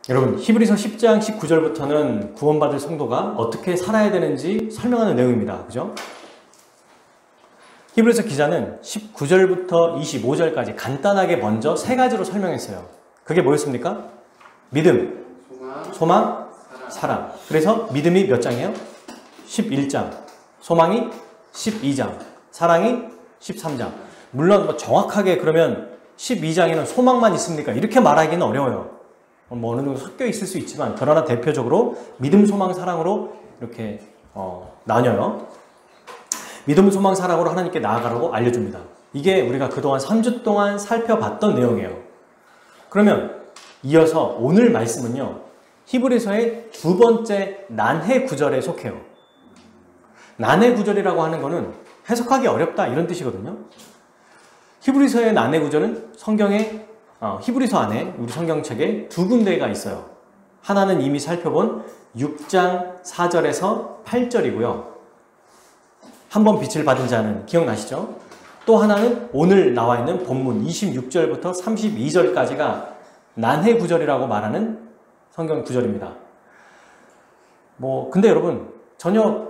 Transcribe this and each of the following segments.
여러분, 히브리서 10장 19절부터는 구원받을 성도가 어떻게 살아야 되는지 설명하는 내용입니다. 그죠? 히브리서 기자는 19절부터 25절까지 간단하게 먼저 세 가지로 설명했어요. 그게 뭐였습니까? 믿음, 소망, 사랑. 그래서 믿음이 몇 장이에요? 11장. 소망이 12장. 사랑이 13장. 물론 뭐 정확하게 그러면 12장에는 소망만 있습니까? 이렇게 말하기는 어려워요. 뭐 어느 정도 섞여 있을 수 있지만, 그러나 대표적으로 믿음, 소망, 사랑으로 이렇게 나뉘어요. 믿음, 소망, 사랑으로 하나님께 나아가라고 알려줍니다. 이게 우리가 그동안 3주 동안 살펴봤던 내용이에요. 그러면 이어서 오늘 말씀은요, 히브리서의 두 번째 난해 구절에 속해요. 난해 구절이라고 하는 거는 해석하기 어렵다 이런 뜻이거든요. 히브리서의 난해 구절은 성경의 히브리서 안에 우리 성경책에 두 군데가 있어요. 하나는 이미 살펴본 6장 4절에서 8절이고요. 한번 빛을 받은 자는 기억나시죠? 또 하나는 오늘 나와 있는 본문 26절부터 32절까지가 난해 구절이라고 말하는 성경 구절입니다. 근데 여러분 전혀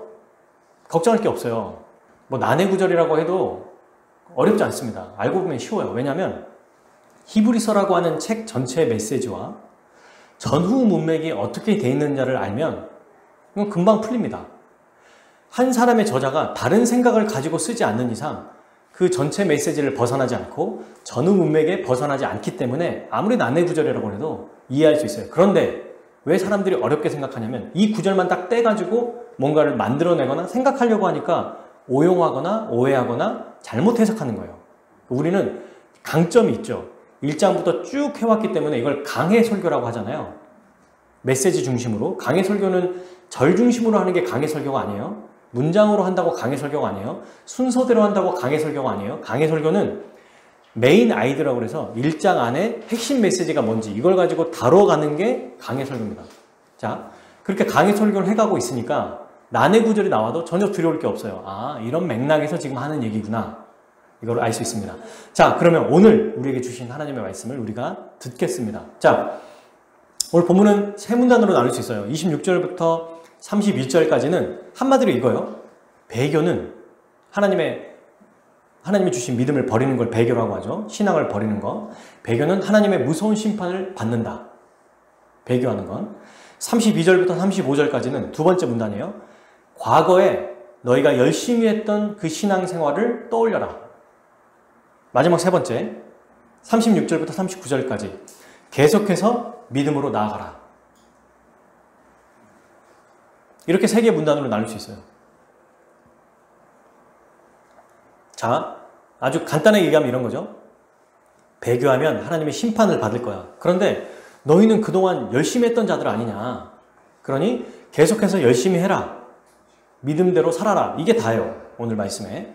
걱정할 게 없어요. 난해 구절이라고 해도 어렵지 않습니다. 알고 보면 쉬워요. 왜냐하면 히브리서라고 하는 책 전체의 메시지와 전후 문맥이 어떻게 되어 있는지를 알면 이건 금방 풀립니다. 한 사람의 저자가 다른 생각을 가지고 쓰지 않는 이상 그 전체 메시지를 벗어나지 않고 전후 문맥에 벗어나지 않기 때문에 아무리 난해 구절이라고 해도 이해할 수 있어요. 그런데 왜 사람들이 어렵게 생각하냐면 이 구절만 딱 떼가지고 뭔가를 만들어내거나 생각하려고 하니까 오용하거나 오해하거나 잘못 해석하는 거예요. 우리는 강점이 있죠. 1장부터 쭉 해왔기 때문에 이걸 강해 설교라고 하잖아요. 메시지 중심으로. 강해 설교는 절 중심으로 하는 게 강해 설교가 아니에요. 문장으로 한다고 강해 설교가 아니에요. 순서대로 한다고 강해 설교가 아니에요. 강해 설교는 메인 아이디어라고 해서 1장 안에 핵심 메시지가 뭔지 이걸 가지고 다뤄가는 게 강해 설교입니다. 자, 그렇게 강해 설교를 해가고 있으니까 난해 구절이 나와도 전혀 두려울 게 없어요. 아, 이런 맥락에서 지금 하는 얘기구나. 이걸 알 수 있습니다. 자, 그러면 오늘 우리에게 주신 하나님의 말씀을 우리가 듣겠습니다. 자, 오늘 본문은 세 문단으로 나눌 수 있어요. 26절부터 31절까지는 한마디로 이거예요. 배교는 하나님이 주신 믿음을 버리는 걸 배교라고 하죠. 신앙을 버리는 거. 배교는 하나님의 무서운 심판을 받는다. 배교하는 건. 32절부터 35절까지는 두 번째 문단이에요. 과거에 너희가 열심히 했던 그 신앙생활을 떠올려라. 마지막 세 번째, 36절부터 39절까지 계속해서 믿음으로 나아가라. 이렇게 세 개의 문단으로 나눌 수 있어요. 자, 아주 간단하게 얘기하면 이런 거죠. 배교하면 하나님의 심판을 받을 거야. 그런데 너희는 그동안 열심히 했던 자들 아니냐. 그러니 계속해서 열심히 해라. 믿음대로 살아라. 이게 다예요. 오늘 말씀에.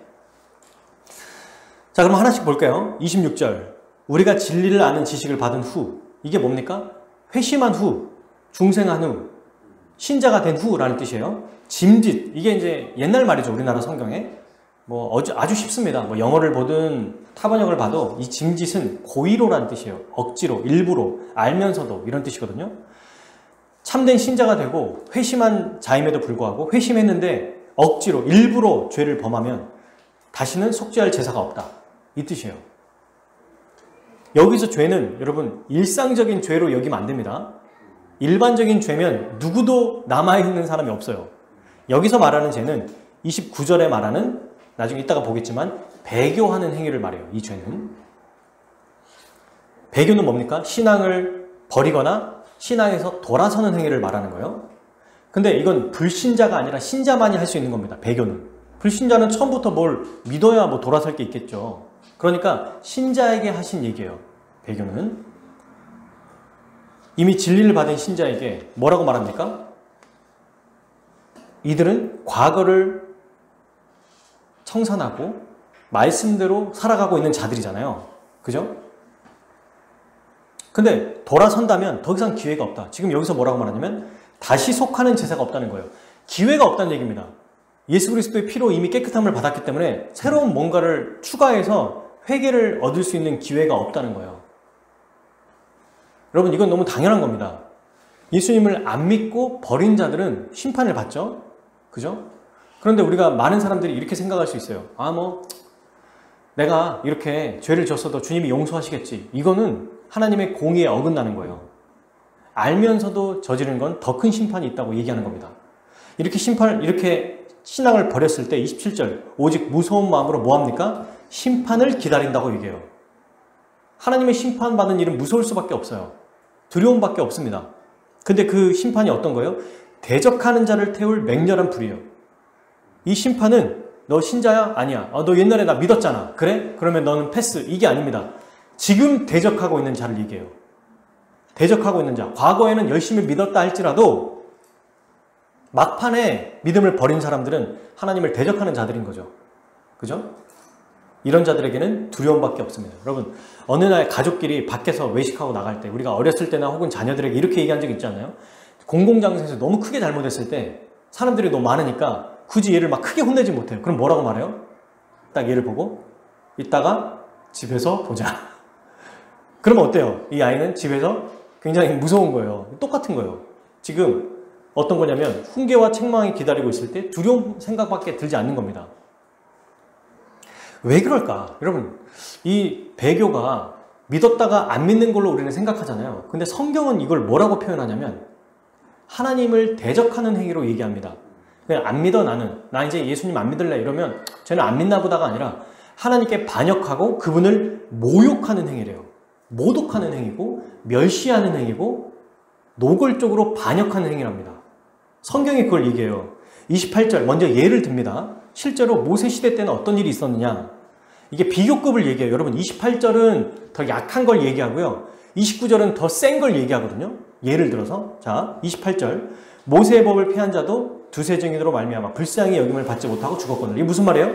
자, 그럼 하나씩 볼게요. 26절. 우리가 진리를 아는 지식을 받은 후. 이게 뭡니까? 회심한 후, 중생한 후, 신자가 된 후라는 뜻이에요. 짐짓. 이게 이제 옛날 말이죠. 우리나라 성경에. 아주 쉽습니다. 영어를 보든 타번역을 봐도 이 짐짓은 고의로라는 뜻이에요. 억지로, 일부러, 알면서도 이런 뜻이거든요. 참된 신자가 되고 회심한 자임에도 불구하고 회심했는데 억지로, 일부러 죄를 범하면 다시는 속죄할 제사가 없다. 이 뜻이에요. 여기서 죄는 여러분 일상적인 죄로 여기면 안 됩니다. 일반적인 죄면 누구도 남아있는 사람이 없어요. 여기서 말하는 죄는 29절에 말하는, 나중에 이따가 보겠지만 배교하는 행위를 말해요. 이 죄는. 배교는 뭡니까? 신앙을 버리거나 신앙에서 돌아서는 행위를 말하는 거예요. 근데 이건 불신자가 아니라 신자만이 할 수 있는 겁니다. 배교는. 불신자는 처음부터 뭘 믿어야 돌아설 게 있겠죠. 그러니까 신자에게 하신 얘기예요. 배교는. 이미 진리를 받은 신자에게 뭐라고 말합니까? 이들은 과거를 청산하고 말씀대로 살아가고 있는 자들이잖아요. 그죠? 근데 돌아선다면 더 이상 기회가 없다. 지금 여기서 뭐라고 말하냐면 다시 속하는 제사가 없다는 거예요. 기회가 없다는 얘기입니다. 예수 그리스도의 피로 이미 깨끗함을 받았기 때문에 새로운 뭔가를 추가해서 회개를 얻을 수 있는 기회가 없다는 거예요. 여러분, 이건 너무 당연한 겁니다. 예수님을 안 믿고 버린 자들은 심판을 받죠. 그죠? 그런데 우리가 많은 사람들이 이렇게 생각할 수 있어요. 내가 이렇게 죄를 졌어도 주님이 용서하시겠지. 이거는 하나님의 공의에 어긋나는 거예요. 알면서도 저지른 건 더 큰 심판이 있다고 얘기하는 겁니다. 이렇게 신앙을 버렸을 때 27절 오직 무서운 마음으로 뭐합니까? 심판을 기다린다고 얘기해요. 하나님의 심판받는 일은 무서울 수밖에 없어요. 두려움밖에 없습니다. 근데 그 심판이 어떤 거예요? 대적하는 자를 태울 맹렬한 불이에요. 이 심판은 너 신자야? 아니야. 너 옛날에 나 믿었잖아. 그래? 그러면 너는 패스. 이게 아닙니다. 지금 대적하고 있는 자를 얘기해요. 대적하고 있는 자. 과거에는 열심히 믿었다 할지라도 막판에 믿음을 버린 사람들은 하나님을 대적하는 자들인 거죠. 그죠? 이런 자들에게는 두려움밖에 없습니다. 여러분, 어느 날 가족끼리 밖에서 외식하고 나갈 때 우리가 어렸을 때나 혹은 자녀들에게 이렇게 얘기한 적 있지 않나요? 공공장소에서 너무 크게 잘못했을 때 사람들이 너무 많으니까 굳이 얘를 막 크게 혼내지 못해요. 그럼 뭐라고 말해요? 딱 얘를 보고 이따가 집에서 보자. 그러면 어때요? 이 아이는 집에서 굉장히 무서운 거예요. 똑같은 거예요. 지금 어떤 거냐면 훈계와 책망이 기다리고 있을 때 두려움 생각밖에 들지 않는 겁니다. 왜 그럴까? 여러분, 이 배교가 믿었다가 안 믿는 걸로 우리는 생각하잖아요. 근데 성경은 이걸 뭐라고 표현하냐면 하나님을 대적하는 행위로 얘기합니다. 그냥 안 믿어 나는. 나 이제 예수님 안 믿을래 이러면 쟤는 안 믿나 보다가 아니라 하나님께 반역하고 그분을 모욕하는 행위래요. 모독하는 행위고 멸시하는 행위고 노골적으로 반역하는 행위랍니다. 성경이 그걸 얘기해요. 28절 먼저 예를 듭니다. 실제로 모세 시대 때는 어떤 일이 있었느냐. 이게 비교급을 얘기해요. 여러분 28절은 더 약한 걸 얘기하고요. 29절은 더 센 걸 얘기하거든요. 예를 들어서 자 28절 모세의 법을 폐한 자도 두세 증인으로 말미암아 불쌍히 여김을 받지 못하고 죽었거든요. 이게 무슨 말이에요?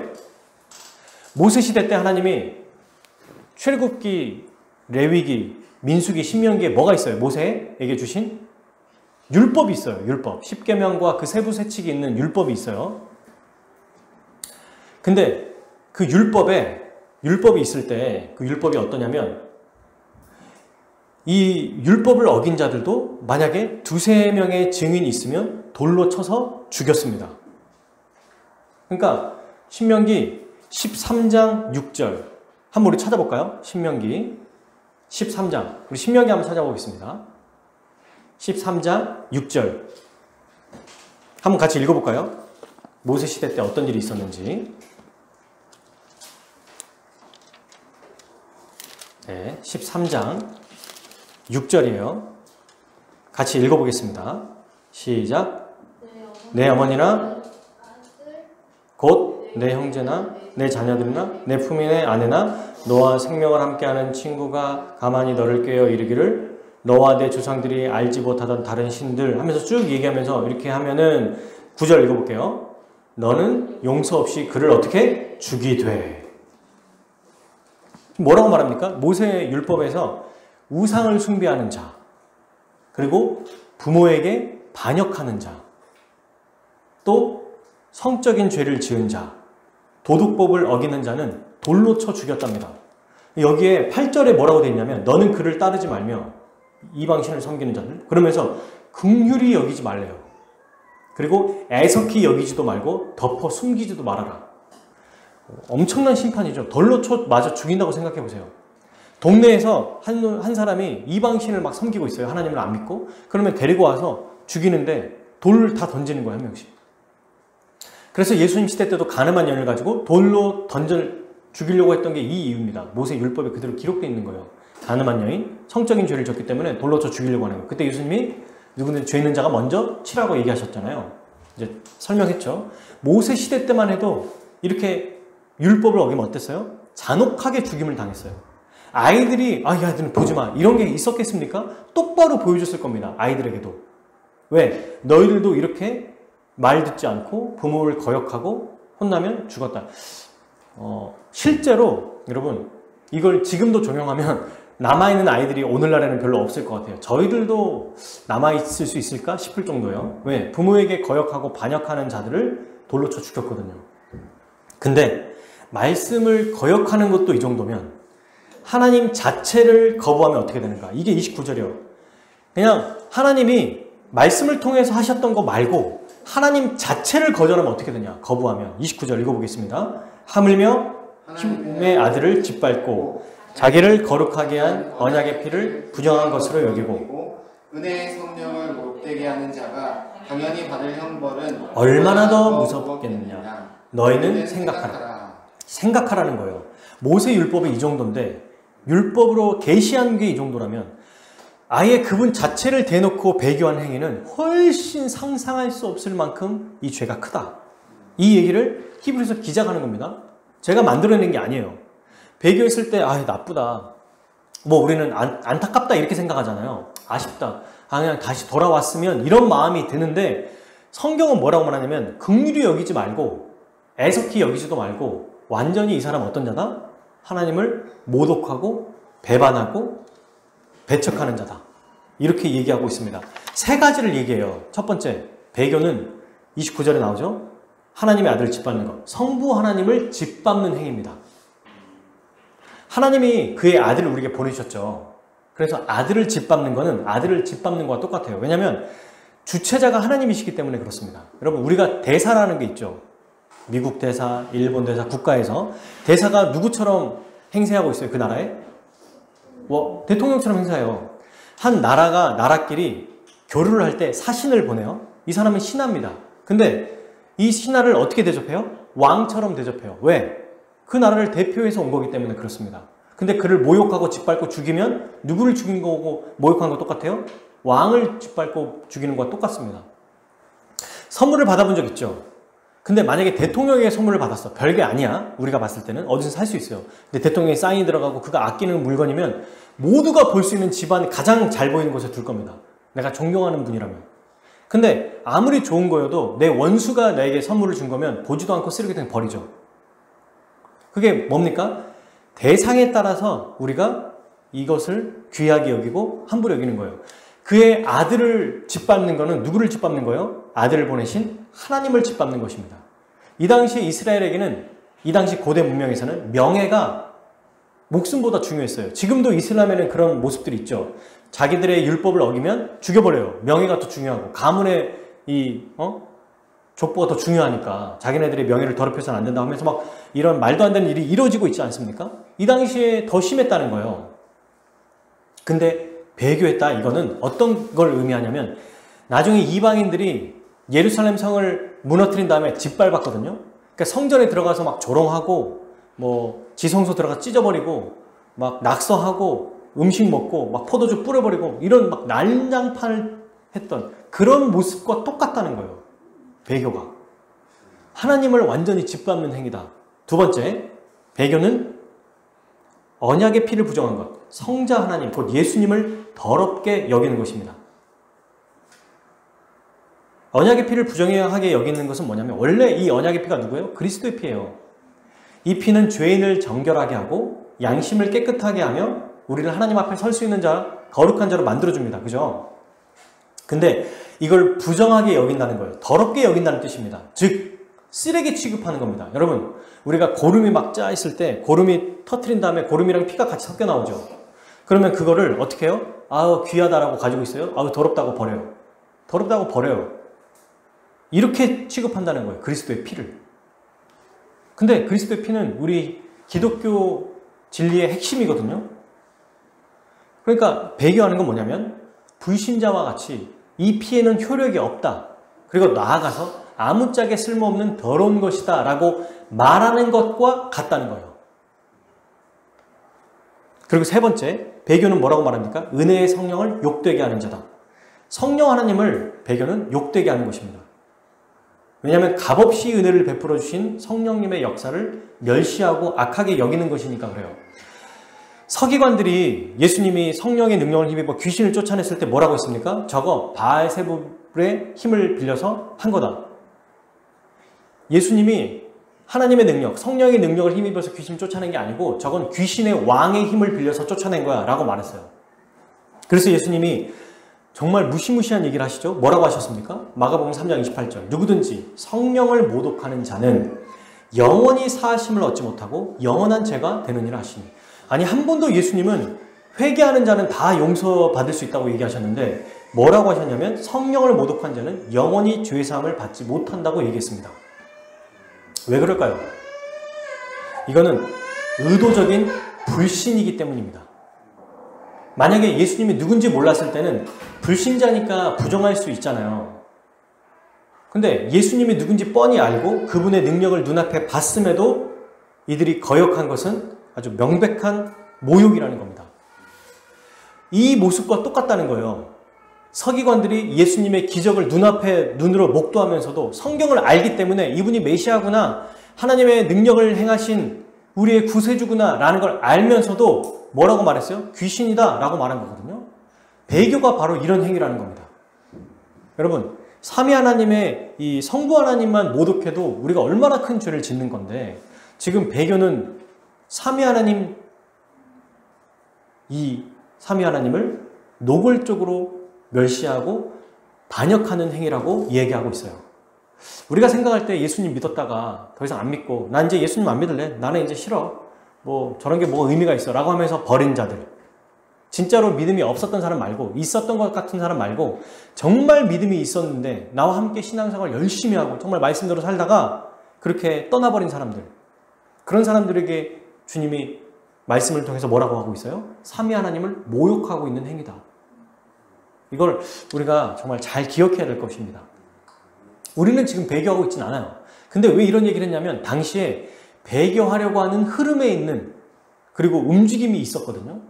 모세 시대 때 하나님이 출애굽기, 레위기, 민수기, 신명기에 뭐가 있어요? 모세에게 주신 율법이 있어요. 율법. 십계명과 그 세부 세칙이 있는 율법이 있어요. 근데 그 율법이 있을 때 그 율법이 어떠냐면 이 율법을 어긴 자들도 만약에 두세 명의 증인이 있으면 돌로 쳐서 죽였습니다. 그러니까 신명기 13장 6절 한번 우리 찾아볼까요? 신명기 13장 우리 신명기 한번 찾아보겠습니다. 13장 6절 한번 같이 읽어볼까요? 모세 시대 때 어떤 일이 있었는지. 네, 13장 6절이에요. 같이 읽어보겠습니다. 시작. 내 어머니나 곧 내 형제나 내 자녀들이나 내 품인의 아내나 너와 생명을 함께하는 친구가 가만히 너를 꾀어 이르기를 너와 내 조상들이 알지 못하던 다른 신들 하면서 쭉 얘기하면서 이렇게 하면은 9절 읽어볼게요. 너는 용서 없이 그를 어떻게 죽이되. 뭐라고 말합니까? 모세의 율법에서 우상을 숭배하는 자, 그리고 부모에게 반역하는 자, 또 성적인 죄를 지은 자, 도둑법을 어기는 자는 돌로 쳐 죽였답니다. 여기에 8절에 뭐라고 되어 있냐면 너는 그를 따르지 말며 이방신을 섬기는 자들 그러면서 긍휼히 여기지 말래요. 그리고 애석히 여기지도 말고 덮어 숨기지도 말아라. 엄청난 심판이죠. 돌로 쳐 맞아 죽인다고 생각해 보세요. 동네에서 한 사람이 이방신을 막 섬기고 있어요. 하나님을 안 믿고. 그러면 데리고 와서 죽이는데 돌을 다 던지는 거예요. 한 명씩. 그래서 예수님 시대 때도 가늠한 여인을 가지고 돌로 죽이려고 했던 게 이 이유입니다. 모세 율법에 그대로 기록되어 있는 거예요. 가늠한 여인, 성적인 죄를 졌기 때문에 돌로 쳐 죽이려고 하는 거예요. 그때 예수님이 누구든 죄 있는 자가 먼저 치라고 얘기하셨잖아요. 이제 설명했죠. 모세 시대 때만 해도 이렇게 율법을 어기면 어땠어요? 잔혹하게 죽임을 당했어요. 아이들이 야 너는 보지 마 이런 게 있었겠습니까? 똑바로 보여줬을 겁니다. 아이들에게도. 왜? 너희들도 이렇게 말 듣지 않고 부모를 거역하고 혼나면 죽었다. 실제로 여러분 이걸 지금도 적용하면 남아있는 아이들이 오늘날에는 별로 없을 것 같아요. 저희들도 남아있을 수 있을까 싶을 정도예요. 왜? 부모에게 거역하고 반역하는 자들을 돌로 쳐 죽였거든요. 근데 말씀을 거역하는 것도 이 정도면 하나님 자체를 거부하면 어떻게 되는가? 이게 29절이에요. 그냥 하나님이 말씀을 통해서 하셨던 거 말고 하나님 자체를 거절하면 어떻게 되냐? 거부하면 29절 읽어보겠습니다. 하물며 힘의 아들을 짓밟고 자기를 거룩하게 한 언약의 피를 부정한 것으로 여기고 은혜의 성령을 못되게 하는 자가 당연히 받을 형벌은 얼마나 더 무섭겠느냐. 너희는 생각하라는 거예요. 모세 율법이 이 정도인데 율법으로 계시한 게 이 정도라면 아예 그분 자체를 대놓고 배교한 행위는 훨씬 상상할 수 없을 만큼 이 죄가 크다. 이 얘기를 히브리서 기자가 하는 겁니다. 제가 만들어낸 게 아니에요. 배교했을 때 나쁘다. 뭐 우리는 안타깝다 이렇게 생각하잖아요. 아쉽다. 그냥 다시 돌아왔으면 이런 마음이 드는데 성경은 뭐라고 말하냐면 긍휼히 여기지 말고 애석히 여기지도 말고 완전히 이 사람 어떤 자다? 하나님을 모독하고 배반하고 배척하는 자다. 이렇게 얘기하고 있습니다. 세 가지를 얘기해요. 첫 번째, 배교는 29절에 나오죠. 하나님의 아들을 짓밟는 것. 성부 하나님을 짓밟는 행위입니다. 하나님이 그의 아들을 우리에게 보내주셨죠. 그래서 아들을 짓밟는 거는 아들을 짓밟는 거와 똑같아요. 왜냐하면 주체자가 하나님이시기 때문에 그렇습니다. 여러분, 우리가 대사라는 게 있죠. 미국 대사, 일본 대사, 국가에서 대사가 누구처럼 행세하고 있어요? 그 나라에? 대통령처럼 행세해요. 한 나라가 나라끼리 교류를 할 때 사신을 보내요. 이 사람은 신하입니다. 근데 이 신하를 어떻게 대접해요? 왕처럼 대접해요. 왜? 그 나라를 대표해서 온 거기 때문에 그렇습니다. 근데 그를 모욕하고 짓밟고 죽이면 누구를 죽인 거고 모욕한 거 똑같아요? 왕을 짓밟고 죽이는 거와 똑같습니다. 선물을 받아본 적 있죠? 근데 만약에 대통령에게 선물을 받았어. 별게 아니야. 우리가 봤을 때는 어디서 살 수 있어요. 근데 대통령의 사인이 들어가고 그가 아끼는 물건이면 모두가 볼 수 있는 집안이 가장 잘 보이는 곳에 둘 겁니다. 내가 존경하는 분이라면. 근데 아무리 좋은 거여도 내 원수가 나에게 선물을 준 거면 보지도 않고 쓰레기 통에 버리죠. 그게 뭡니까? 대상에 따라서 우리가 이것을 귀하게 여기고 함부로 여기는 거예요. 그의 아들을 짓밟는 거는 누구를 짓밟는 거예요? 아들을 보내신 하나님을 짓밟는 것입니다. 이 당시 이스라엘에게는, 이 당시 고대 문명에서는 명예가 목숨보다 중요했어요. 지금도 이슬람에는 그런 모습들이 있죠. 자기들의 율법을 어기면 죽여버려요. 명예가 더 중요하고 가문의 족보가 더 중요하니까 자기네들의 명예를 더럽혀서는 안 된다고 하면서 막 이런 말도 안 되는 일이 이루어지고 있지 않습니까? 이 당시에 더 심했다는 거예요. 근데 배교했다, 이거는 어떤 걸 의미하냐면 나중에 이방인들이 예루살렘 성을 무너뜨린 다음에 짓밟았거든요. 그러니까 성전에 들어가서 막 조롱하고 뭐 지성소 들어가 찢어버리고 막 낙서하고 음식 먹고 막 포도주 뿌려버리고 이런 막 난장판을 했던 그런 모습과 똑같다는 거예요. 배교가. 하나님을 완전히 짓밟는 행위다. 두 번째, 배교는 언약의 피를 부정한 것. 성자 하나님, 곧 예수님을 더럽게 여기는 것입니다. 언약의 피를 부정하게 여기는 것은 뭐냐면 원래 이 언약의 피가 누구예요? 그리스도의 피예요. 이 피는 죄인을 정결하게 하고 양심을 깨끗하게 하며 우리를 하나님 앞에 설 수 있는 자, 거룩한 자로 만들어줍니다. 그죠? 근데 이걸 부정하게 여긴다는 거예요. 더럽게 여긴다는 뜻입니다. 즉 쓰레기 취급하는 겁니다. 여러분, 우리가 고름이 막 짜 있을 때 고름이 터트린 다음에 고름이랑 피가 같이 섞여 나오죠. 그러면 그거를 어떻게 해요? 귀하다라고 가지고 있어요? 더럽다고 버려요. 더럽다고 버려요. 이렇게 취급한다는 거예요. 그리스도의 피를. 근데 그리스도의 피는 우리 기독교 진리의 핵심이거든요. 그러니까 배교하는 건 뭐냐면 불신자와 같이 이 피에는 효력이 없다. 그리고 나아가서 아무짝에 쓸모없는 더러운 것이다 라고 말하는 것과 같다는 거예요. 그리고 세 번째, 배교는 뭐라고 말합니까? 은혜의 성령을 욕되게 하는 자다. 성령 하나님을 배교는 욕되게 하는 것입니다. 왜냐하면 값없이 은혜를 베풀어 주신 성령님의 역사를 멸시하고 악하게 여기는 것이니까 그래요. 서기관들이 예수님이 성령의 능력을 힘입어 귀신을 쫓아냈을 때 뭐라고 했습니까? 저거 바알세불의 힘을 빌려서 한 거다. 예수님이 하나님의 능력, 성령의 능력을 힘입어서 귀신을 쫓아낸 게 아니고 저건 귀신의 왕의 힘을 빌려서 쫓아낸 거야 라고 말했어요. 그래서 예수님이 정말 무시무시한 얘기를 하시죠. 뭐라고 하셨습니까? 마가복음 3장 28절. 누구든지 성령을 모독하는 자는 영원히 사하심을 얻지 못하고 영원한 죄가 되느니라 하시니. 아니, 한 번도 예수님은 회개하는 자는 다 용서받을 수 있다고 얘기하셨는데 뭐라고 하셨냐면 성령을 모독한 자는 영원히 죄사함을 받지 못한다고 얘기했습니다. 왜 그럴까요? 이거는 의도적인 불신이기 때문입니다. 만약에 예수님이 누군지 몰랐을 때는 불신자니까 부정할 수 있잖아요. 근데 예수님이 누군지 뻔히 알고 그분의 능력을 눈앞에 봤음에도 이들이 거역한 것은 아주 명백한 모욕이라는 겁니다. 이 모습과 똑같다는 거예요. 서기관들이 예수님의 기적을 눈으로 목도하면서도 성경을 알기 때문에 이분이 메시아구나, 하나님의 능력을 행하신 우리의 구세주구나 라는 걸 알면서도 뭐라고 말했어요? 귀신이다 라고 말한 거거든요. 배교가 바로 이런 행위라는 겁니다. 여러분, 삼위 하나님의 이 성부 하나님만 모독해도 우리가 얼마나 큰 죄를 짓는 건데, 지금 배교는 삼위 하나님, 이 삼위 하나님을 노골적으로 멸시하고 반역하는 행위라고 얘기하고 있어요. 우리가 생각할 때 예수님 믿었다가 더 이상 안 믿고 난 이제 예수님 안 믿을래, 나는 이제 싫어, 뭐 저런 게 뭐가 의미가 있어 라고 하면서 버린 자들, 진짜로 믿음이 없었던 사람 말고, 있었던 것 같은 사람 말고, 정말 믿음이 있었는데 나와 함께 신앙생활 열심히 하고 정말 말씀대로 살다가 그렇게 떠나버린 사람들, 그런 사람들에게 주님이 말씀을 통해서 뭐라고 하고 있어요? 삼위 하나님을 모욕하고 있는 행위다. 이걸 우리가 정말 잘 기억해야 될 것입니다. 우리는 지금 배교하고 있진 않아요. 근데 왜 이런 얘기를 했냐면 당시에 배교하려고 하는 흐름에 있는, 그리고 움직임이 있었거든요.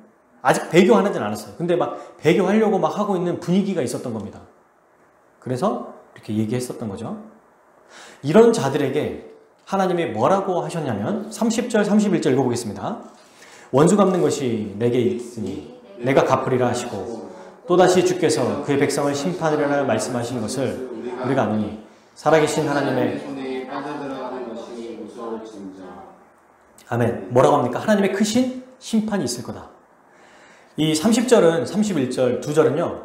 아직 배교하지는 않았어요. 근데 막 배교하려고 막 하고 있는 분위기가 있었던 겁니다. 그래서 이렇게 얘기했었던 거죠. 이런 자들에게 하나님이 뭐라고 하셨냐면 30절 31절 읽어보겠습니다. 원수 갚는 것이 내게 있으니 내가 갚으리라 하시고 또다시 주께서 그의 백성을 심판하리라 말씀하신 것을 우리가 아노니 살아계신 하나님의 손에 빠져들어가는 것이 무서울진저. 아멘. 뭐라고 합니까? 하나님의 크신 심판이 있을 거다. 이 30절은 31절 두 절은요,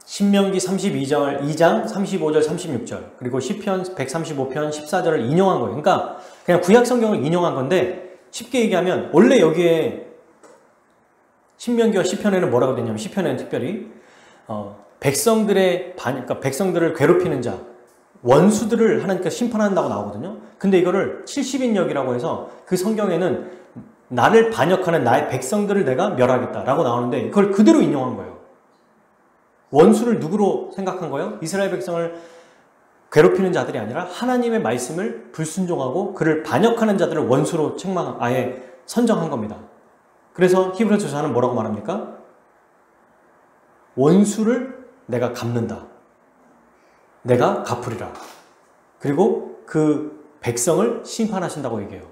신명기 32장 35절 36절 그리고 시편 135편 14절을 인용한 거예요. 그러니까 그냥 구약 성경을 인용한 건데, 쉽게 얘기하면 원래 여기에 신명기와 시편에는 뭐라고 되냐면, 시편에는 특별히 그러니까 백성들을 괴롭히는 자, 원수들을 하나님께서 심판한다고 나오거든요. 근데 이거를 70인역이라고 해서 그 성경에는 나를 반역하는 나의 백성들을 내가 멸하겠다라고 나오는데, 그걸 그대로 인용한 거예요. 원수를 누구로 생각한 거예요? 이스라엘 백성을 괴롭히는 자들이 아니라 하나님의 말씀을 불순종하고 그를 반역하는 자들을 원수로 아예 선정한 겁니다. 그래서 히브리서 저자는 뭐라고 말합니까? 원수를 내가 갚는다. 내가 갚으리라. 그리고 그 백성을 심판하신다고 얘기해요.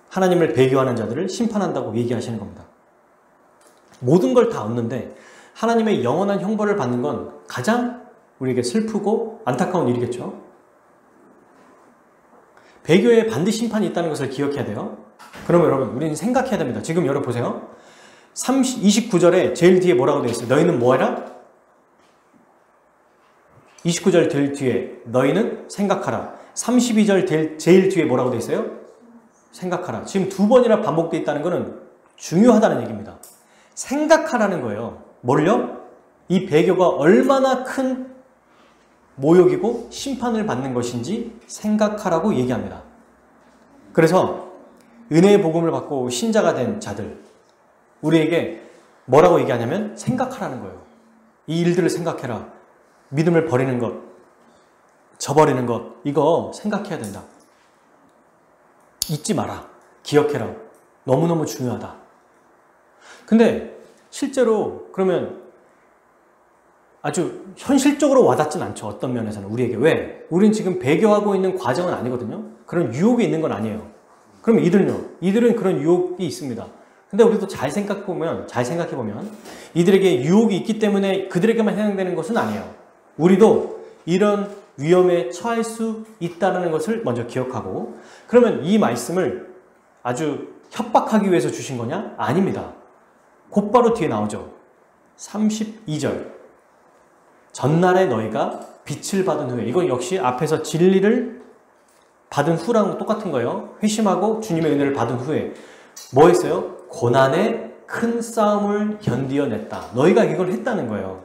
하나님을 배교하는 자들을 심판한다고 얘기하시는 겁니다. 모든 걸 다 얻는데 하나님의 영원한 형벌을 받는 건 가장 우리에게 슬프고 안타까운 일이겠죠. 배교에 반드시 심판이 있다는 것을 기억해야 돼요. 그러면 여러분, 우리는 생각해야 됩니다. 지금 여러분 보세요. 29절에 제일 뒤에 뭐라고 되어 있어요? 너희는 뭐하라? 29절 제일 뒤에 너희는 생각하라. 32절 제일 뒤에 뭐라고 되어 있어요? 생각하라. 지금 두 번이나 반복되어 있다는 것은 중요하다는 얘기입니다. 생각하라는 거예요. 뭘요? 이 배교가 얼마나 큰 모욕이고 심판을 받는 것인지 생각하라고 얘기합니다. 그래서 은혜의 복음을 받고 신자가 된 자들, 우리에게 뭐라고 얘기하냐면 생각하라는 거예요. 이 일들을 생각해라. 믿음을 버리는 것, 저버리는 것, 이거 생각해야 된다. 잊지 마라. 기억해라. 너무너무 중요하다. 근데 실제로 그러면 아주 현실적으로 와닿진 않죠. 어떤 면에서는 우리에게. 왜? 우린 지금 배교하고 있는 과정은 아니거든요. 그런 유혹이 있는 건 아니에요. 그럼 이들은요? 이들은 그런 유혹이 있습니다. 근데 우리도 잘 생각해보면 이들에게 유혹이 있기 때문에 그들에게만 해당되는 것은 아니에요. 우리도 이런 위험에 처할 수 있다는 것을 먼저 기억하고, 그러면 이 말씀을 아주 협박하기 위해서 주신 거냐? 아닙니다. 곧바로 뒤에 나오죠. 32절. 전날에 너희가 빛을 받은 후에, 이건 역시 앞에서 진리를 받은 후랑 똑같은 거예요. 회심하고 주님의 은혜를 받은 후에 뭐 했어요? 고난의 큰 싸움을 견디어냈다. 너희가 이걸 했다는 거예요.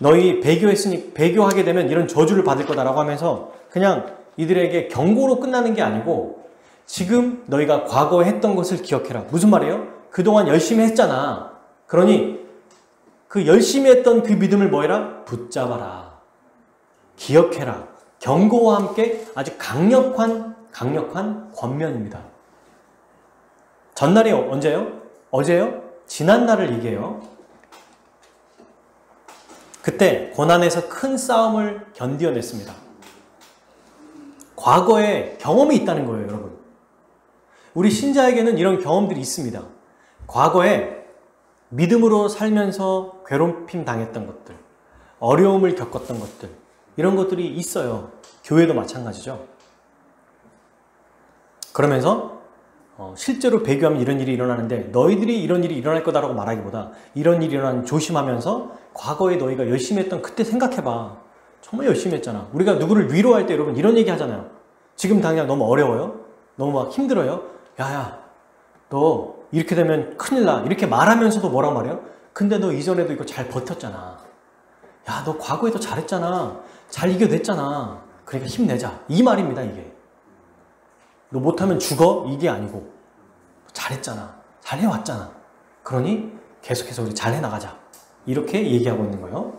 너희 배교했으니 배교하게 되면 이런 저주를 받을 거다라고 하면서 그냥 이들에게 경고로 끝나는 게 아니고 지금 너희가 과거에 했던 것을 기억해라. 무슨 말이에요? 그동안 열심히 했잖아. 그러니 그 열심히 했던 그 믿음을 뭐해라? 붙잡아라. 기억해라. 경고와 함께 아주 강력한 권면입니다. 전날이 언제요? 어제요? 지난날을 얘기해요. 그때 고난에서 큰 싸움을 견뎌냈습니다. 과거에 경험이 있다는 거예요, 여러분. 우리 신자에게는 이런 경험들이 있습니다. 과거에 믿음으로 살면서 괴롭힘 당했던 것들, 어려움을 겪었던 것들, 이런 것들이 있어요. 교회도 마찬가지죠. 그러면서 실제로 배교하면 이런 일이 일어나는데 너희들이 이런 일이 일어날 거다라고 말하기보다 이런 일이 일어나면 조심하면서 과거에 너희가 열심히 했던 그때 생각해봐. 정말 열심히 했잖아. 우리가 누구를 위로할 때 여러분 이런 얘기 하잖아요. 지금 당장 너무 어려워요? 너무 막 힘들어요? 야야, 너 이렇게 되면 큰일 나. 이렇게 말하면서도 뭐라고 말해요? 근데 너 이전에도 이거 잘 버텼잖아. 야, 너 과거에도 잘했잖아. 잘 이겨냈잖아. 그러니까 힘내자. 이 말입니다, 이게. 너 못하면 죽어? 이게 아니고 잘했잖아. 잘해왔잖아. 그러니 계속해서 우리 잘해나가자. 이렇게 얘기하고 있는 거예요.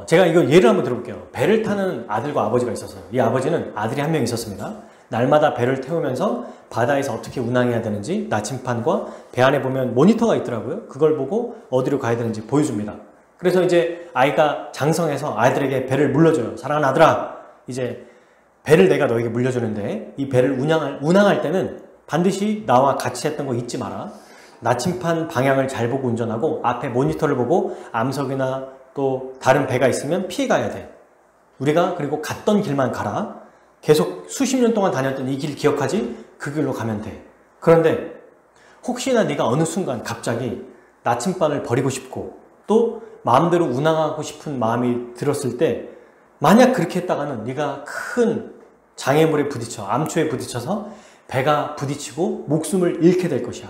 제가 이거 예를 한번 들어볼게요. 배를 타는 아들과 아버지가 있었어요. 이 아버지는 아들이 한 명 있었습니다. 날마다 배를 태우면서 바다에서 어떻게 운항해야 되는지 나침판과 배 안에 보면 모니터가 있더라고요. 그걸 보고 어디로 가야 되는지 보여줍니다. 그래서 이제 아이가 장성해서 아이들에게 배를 물려줘요. 사랑하는 아들아, 이제 배를 내가 너에게 물려주는데 이 배를 운항할 때는 반드시 나와 같이 했던 거 잊지 마라. 나침판 방향을 잘 보고 운전하고 앞에 모니터를 보고 암석이나 또 다른 배가 있으면 피해 가야 돼. 우리가 그리고 갔던 길만 가라. 계속 수십 년 동안 다녔던 이 길 기억하지? 그 길로 가면 돼. 그런데 혹시나 네가 어느 순간 갑자기 나침반을 버리고 싶고 또 마음대로 운항하고 싶은 마음이 들었을 때 만약 그렇게 했다가는 네가 큰 장애물에 부딪혀 암초에 부딪혀서 배가 부딪히고 목숨을 잃게 될 것이야.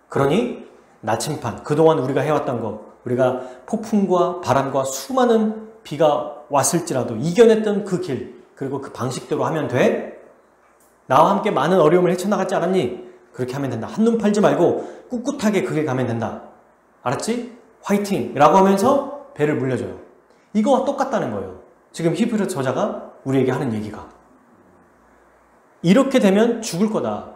그러니 나침판, 그동안 우리가 해왔던 거, 우리가 폭풍과 바람과 수많은 비가 왔을지라도 이겨냈던 그 길, 그리고 그 방식대로 하면 돼? 나와 함께 많은 어려움을 헤쳐나갔지 않았니? 그렇게 하면 된다. 한눈 팔지 말고 꿋꿋하게 그 길 가면 된다. 알았지? 화이팅! 라고 하면서 배를 물려줘요. 이거와 똑같다는 거예요. 지금 히브리 저자가 우리에게 하는 얘기가. 이렇게 되면 죽을 거다.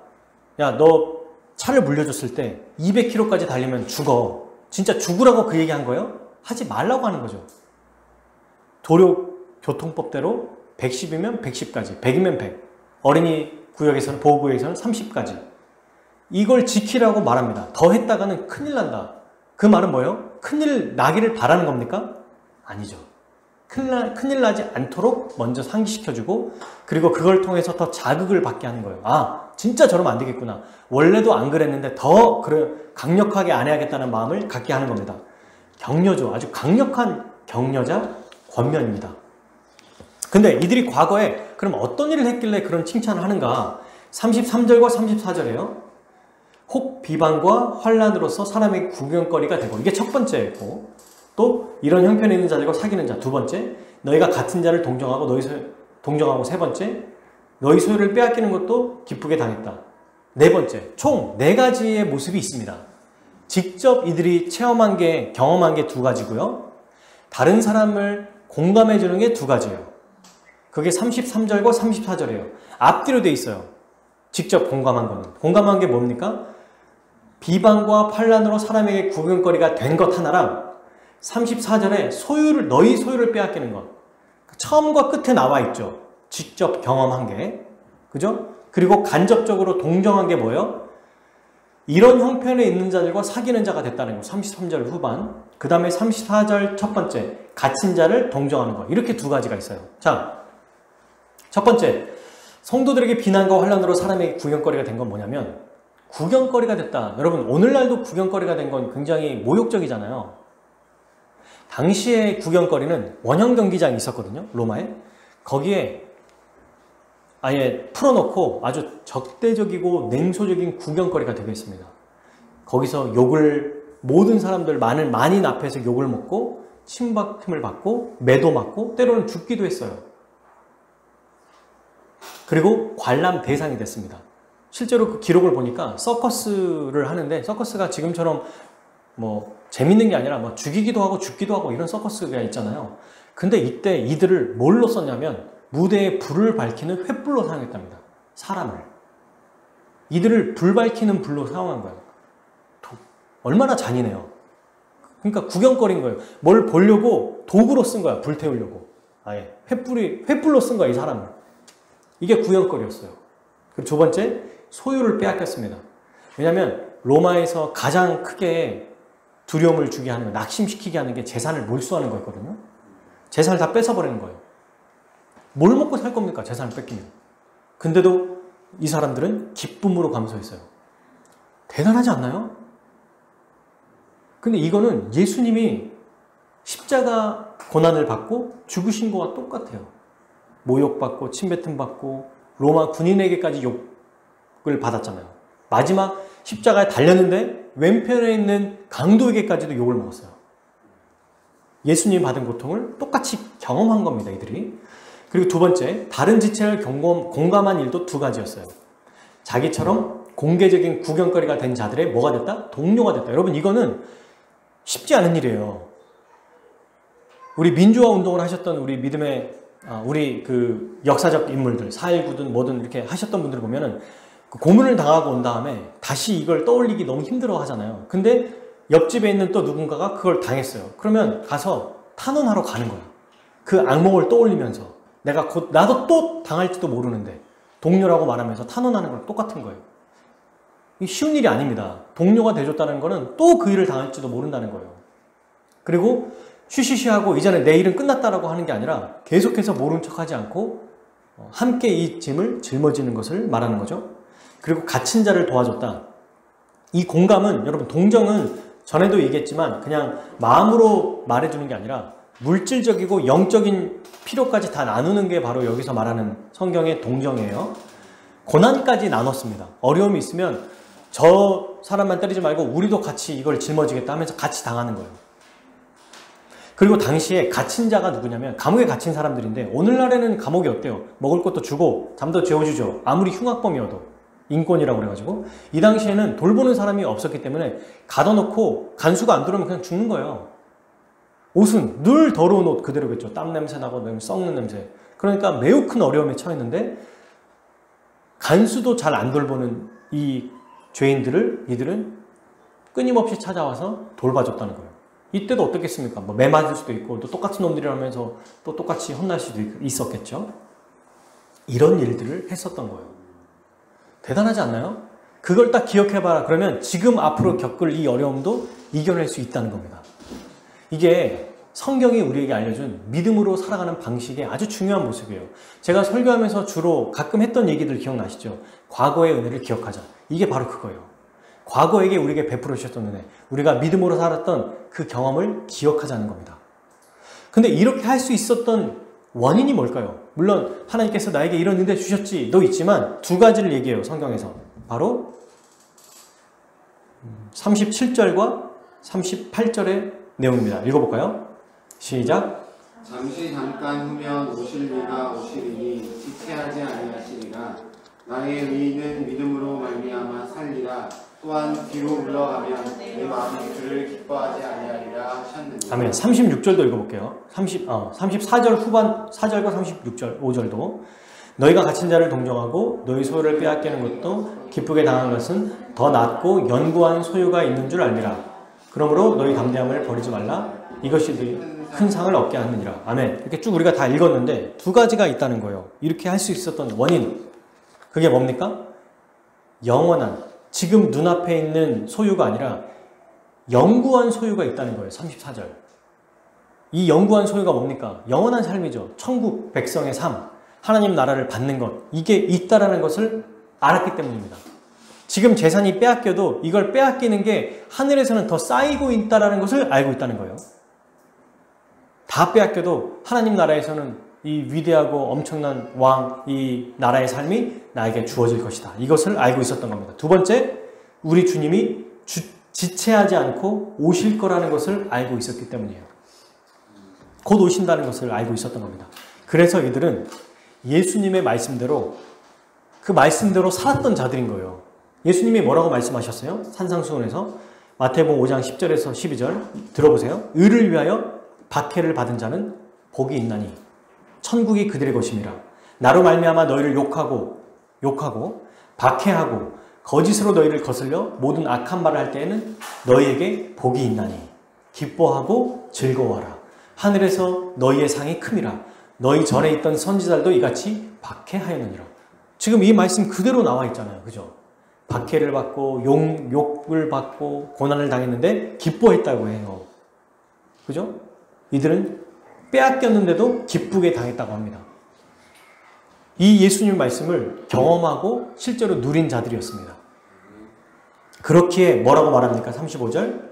야, 너 차를 물려줬을 때 200km까지 달리면 죽어. 진짜 죽으라고 그 얘기한 거예요? 하지 말라고 하는 거죠. 도로교통법대로 110이면 110까지, 100이면 100. 어린이 구역에서는, 보호구역에서는 30까지. 이걸 지키라고 말합니다. 더 했다가는 큰일 난다. 그 말은 뭐예요? 큰일 나기를 바라는 겁니까? 아니죠. 큰일 나지 않도록 먼저 상기시켜주고 그리고 그걸 통해서 더 자극을 받게 하는 거예요. 아, 진짜 저러면 안 되겠구나. 원래도 안 그랬는데 더 강력하게 안 해야겠다는 마음을 갖게 하는 겁니다. 격려죠. 아주 강력한 격려자 권면입니다. 근데 이들이 과거에 그럼 어떤 일을 했길래 그런 칭찬을 하는가? 33절과 34절이에요. 혹 비방과 환난으로서 사람의 구경거리가 되고, 이게 첫 번째였고, 또 이런 형편에 있는 자들과 사귀는 자, 두 번째, 너희가 같은 자를 동정하고 동정하고, 세 번째, 너희 소유를 빼앗기는 것도 기쁘게 당했다. 네 번째, 총 네 가지의 모습이 있습니다. 직접 이들이 경험한 게 두 가지고요. 다른 사람을 공감해 주는 게 두 가지예요. 그게 33절과 34절이에요. 앞뒤로 돼 있어요. 직접 공감한 거는. 공감한 게 뭡니까? 비방과 환난으로 사람에게 구경거리가 된 것 하나랑 34절에 너희 소유를 빼앗기는 것. 처음과 끝에 나와 있죠. 직접 경험한 게. 그죠? 그리고 간접적으로 동정한 게 뭐예요? 이런 형편에 있는 자들과 사귀는 자가 됐다는 거. 33절 후반. 그 다음에 34절 첫 번째. 갇힌 자를 동정하는 것. 이렇게 두 가지가 있어요. 자, 첫 번째. 성도들에게 비난과 환난으로 사람에게 구경거리가 된 건 뭐냐면 구경거리가 됐다. 여러분, 오늘날도 구경거리가 된 건 굉장히 모욕적이잖아요. 당시의 구경거리는 원형 경기장이 있었거든요. 로마에. 거기에 아예 풀어놓고 아주 적대적이고 냉소적인 구경거리가 되어 있습니다. 거기서 욕을 모든 사람들 만인 앞에서 욕을 먹고 침박틈을 받고 매도 맞고 때로는 죽기도 했어요. 그리고 관람 대상이 됐습니다. 실제로 그 기록을 보니까 서커스를 하는데 서커스가 지금처럼 뭐 재밌는 게 아니라 뭐 죽이기도 하고 죽기도 하고 이런 서커스가 있잖아요. 근데 이때 이들을 뭘로 썼냐면 무대에 불을 밝히는 횃불로 사용했답니다. 사람을. 이들을 불 밝히는 불로 사용한 거예요. 얼마나 잔인해요. 그러니까 구경거리인 거예요. 뭘 보려고 도구로 쓴 거야. 불 태우려고. 아예 횃불로 쓴 거야, 이 사람을. 이게 구경거리였어요. 그리고 두 번째, 소유를 빼앗겼습니다. 왜냐하면 로마에서 가장 크게 두려움을 주게 하는 거, 낙심시키게 하는 게 재산을 몰수하는 거였거든요. 재산을 다 뺏어버리는 거예요. 뭘 먹고 살 겁니까? 재산을 뺏기면. 근데도 이 사람들은 기쁨으로 감수했어요. 대단하지 않나요? 근데 이거는 예수님이 십자가 고난을 받고 죽으신 거와 똑같아요. 모욕받고 침뱉음 받고 로마 군인에게까지 욕을 받았잖아요. 마지막 십자가에 달렸는데 왼편에 있는 강도에게까지도 욕을 먹었어요. 예수님이 받은 고통을 똑같이 경험한 겁니다, 이들이. 그리고 두 번째, 다른 지체를 공감한 일도 두 가지였어요. 자기처럼 공개적인 구경거리가 된 자들의 뭐가 됐다? 동료가 됐다. 여러분, 이거는 쉽지 않은 일이에요. 우리 민주화 운동을 하셨던 우리 믿음의 우리 그 역사적 인물들, 4.19든 뭐든 이렇게 하셨던 분들을 보면은 그 고문을 당하고 온 다음에 다시 이걸 떠올리기 너무 힘들어 하잖아요. 근데 옆집에 있는 또 누군가가 그걸 당했어요. 그러면 가서 탄원하러 가는 거야. 그 악몽을 떠올리면서 나도 또 당할지도 모르는데 동료라고 말하면서 탄원하는 거랑 똑같은 거예요. 이 쉬운 일이 아닙니다. 동료가 돼줬다는 거는 또 그 일을 당할지도 모른다는 거예요. 그리고 쉬쉬쉬하고 이제는 내 일은 끝났다라고 하는 게 아니라 계속해서 모른 척하지 않고 함께 이 짐을 짊어지는 것을 말하는 거죠. 그리고 갇힌 자를 도와줬다. 이 공감은, 여러분, 동정은 전에도 얘기했지만 그냥 마음으로 말해주는 게 아니라 물질적이고 영적인 필요까지 다 나누는 게 바로 여기서 말하는 성경의 동정이에요. 고난까지 나눴습니다. 어려움이 있으면 저 사람만 때리지 말고 우리도 같이 이걸 짊어지겠다 하면서 같이 당하는 거예요. 그리고 당시에 갇힌 자가 누구냐면 감옥에 갇힌 사람들인데, 오늘날에는 감옥이 어때요? 먹을 것도 주고 잠도 재워주죠. 아무리 흉악범이어도. 인권이라고 그래가지고. 이 당시에는 돌보는 사람이 없었기 때문에 가둬놓고 간수가 안 들어오면 그냥 죽는 거예요. 옷은 늘 더러운 옷 그대로겠죠. 땀 냄새 나고 썩는 냄새. 그러니까 매우 큰 어려움에 처했는데 간수도 잘 안 돌보는 이 죄인들을 이들은 끊임없이 찾아와서 돌봐줬다는 거예요. 이때도 어떻겠습니까? 뭐 매 맞을 수도 있고 또 똑같은 놈들이라면서 또 똑같이 혼날 수도 있었겠죠. 이런 일들을 했었던 거예요. 대단하지 않나요? 그걸 딱 기억해봐라. 그러면 지금 앞으로 겪을 이 어려움도 이겨낼 수 있다는 겁니다. 이게 성경이 우리에게 알려준 믿음으로 살아가는 방식의 아주 중요한 모습이에요. 제가 설교하면서 주로 가끔 했던 얘기들 기억나시죠? 과거의 은혜를 기억하자. 이게 바로 그거예요. 과거에게 우리에게 베풀어 주셨던 은혜, 우리가 믿음으로 살았던 그 경험을 기억하자는 겁니다. 근데 이렇게 할 수 있었던 원인이 뭘까요? 물론 하나님께서 나에게 이런 은혜 주셨지도 있지만 두 가지를 얘기해요, 성경에서. 바로 37절과 38절의 내용입니다. 읽어볼까요? 시작. 잠시 잠깐 후면 오실리가 오시리니 지체하지 아니하시리라. 나의 의인은 믿음으로 말미암아 살리라. 또한 뒤로 물러가면 내 마음이 그를 기뻐하지 아니하리라 하셨느니라. 아멘. 36절도 읽어볼게요. 34절 후반 4절과 36절 5절도. 너희가 갇힌 자를 동정하고 너희 소유를 빼앗기는 것도 기쁘게 당한 것은 더 낫고 연구한 소유가 있는 줄 알미라. 그러므로 너희 담대함을 버리지 말라. 이것이 큰 상을 얻게 하느니라. 아멘. 이렇게 쭉 우리가 다 읽었는데 두 가지가 있다는 거예요. 이렇게 할 수 있었던 원인. 그게 뭡니까? 영원한, 지금 눈앞에 있는 소유가 아니라 영구한 소유가 있다는 거예요. 34절. 이 영구한 소유가 뭡니까? 영원한 삶이죠. 천국 백성의 삶, 하나님 나라를 받는 것, 이게 있다라는 것을 알았기 때문입니다. 지금 재산이 빼앗겨도 이걸 빼앗기는 게 하늘에서는 더 쌓이고 있다라는 것을 알고 있다는 거예요. 다 빼앗겨도 하나님 나라에서는 이 위대하고 엄청난 왕, 이 나라의 삶이 나에게 주어질 것이다. 이것을 알고 있었던 겁니다. 두 번째, 우리 주님이 지체하지 않고 오실 거라는 것을 알고 있었기 때문이에요. 곧 오신다는 것을 알고 있었던 겁니다. 그래서 이들은 예수님의 말씀대로 그 말씀대로 살았던 자들인 거예요. 예수님이 뭐라고 말씀하셨어요? 산상수훈에서 마태복음 5장 10절에서 12절 들어보세요. 의를 위하여 박해를 받은 자는 복이 있나니 천국이 그들의 것임이라. 나로 말미암아 너희를 욕하고 박해하고 거짓으로 너희를 거슬려 모든 악한 말을 할 때에는 너희에게 복이 있나니 기뻐하고 즐거워하라. 하늘에서 너희의 상이 큼이라. 너희 전에 있던 선지자들도 이같이 박해하였느니라. 지금 이 말씀 그대로 나와 있잖아요. 그죠? 박해를 받고 욕을 받고 고난을 당했는데 기뻐했다고 해요. 그죠? 이들은 빼앗겼는데도 기쁘게 당했다고 합니다. 이 예수님 말씀을 경험하고 실제로 누린 자들이었습니다. 그렇기에 뭐라고 말합니까? 35절.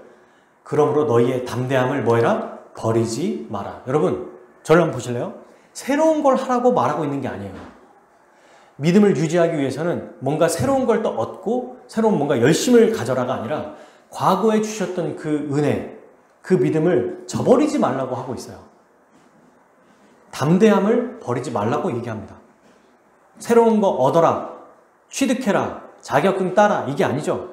그러므로 너희의 담대함을 뭐해라? 버리지 마라. 여러분, 저를 한번 보실래요? 새로운 걸 하라고 말하고 있는 게 아니에요. 믿음을 유지하기 위해서는 뭔가 새로운 걸 또 얻고 새로운 뭔가 열심을 가져라가 아니라 과거에 주셨던 그 은혜, 그 믿음을 저버리지 말라고 하고 있어요. 담대함을 버리지 말라고 얘기합니다. 새로운 거 얻어라, 취득해라, 자격증 따라 이게 아니죠.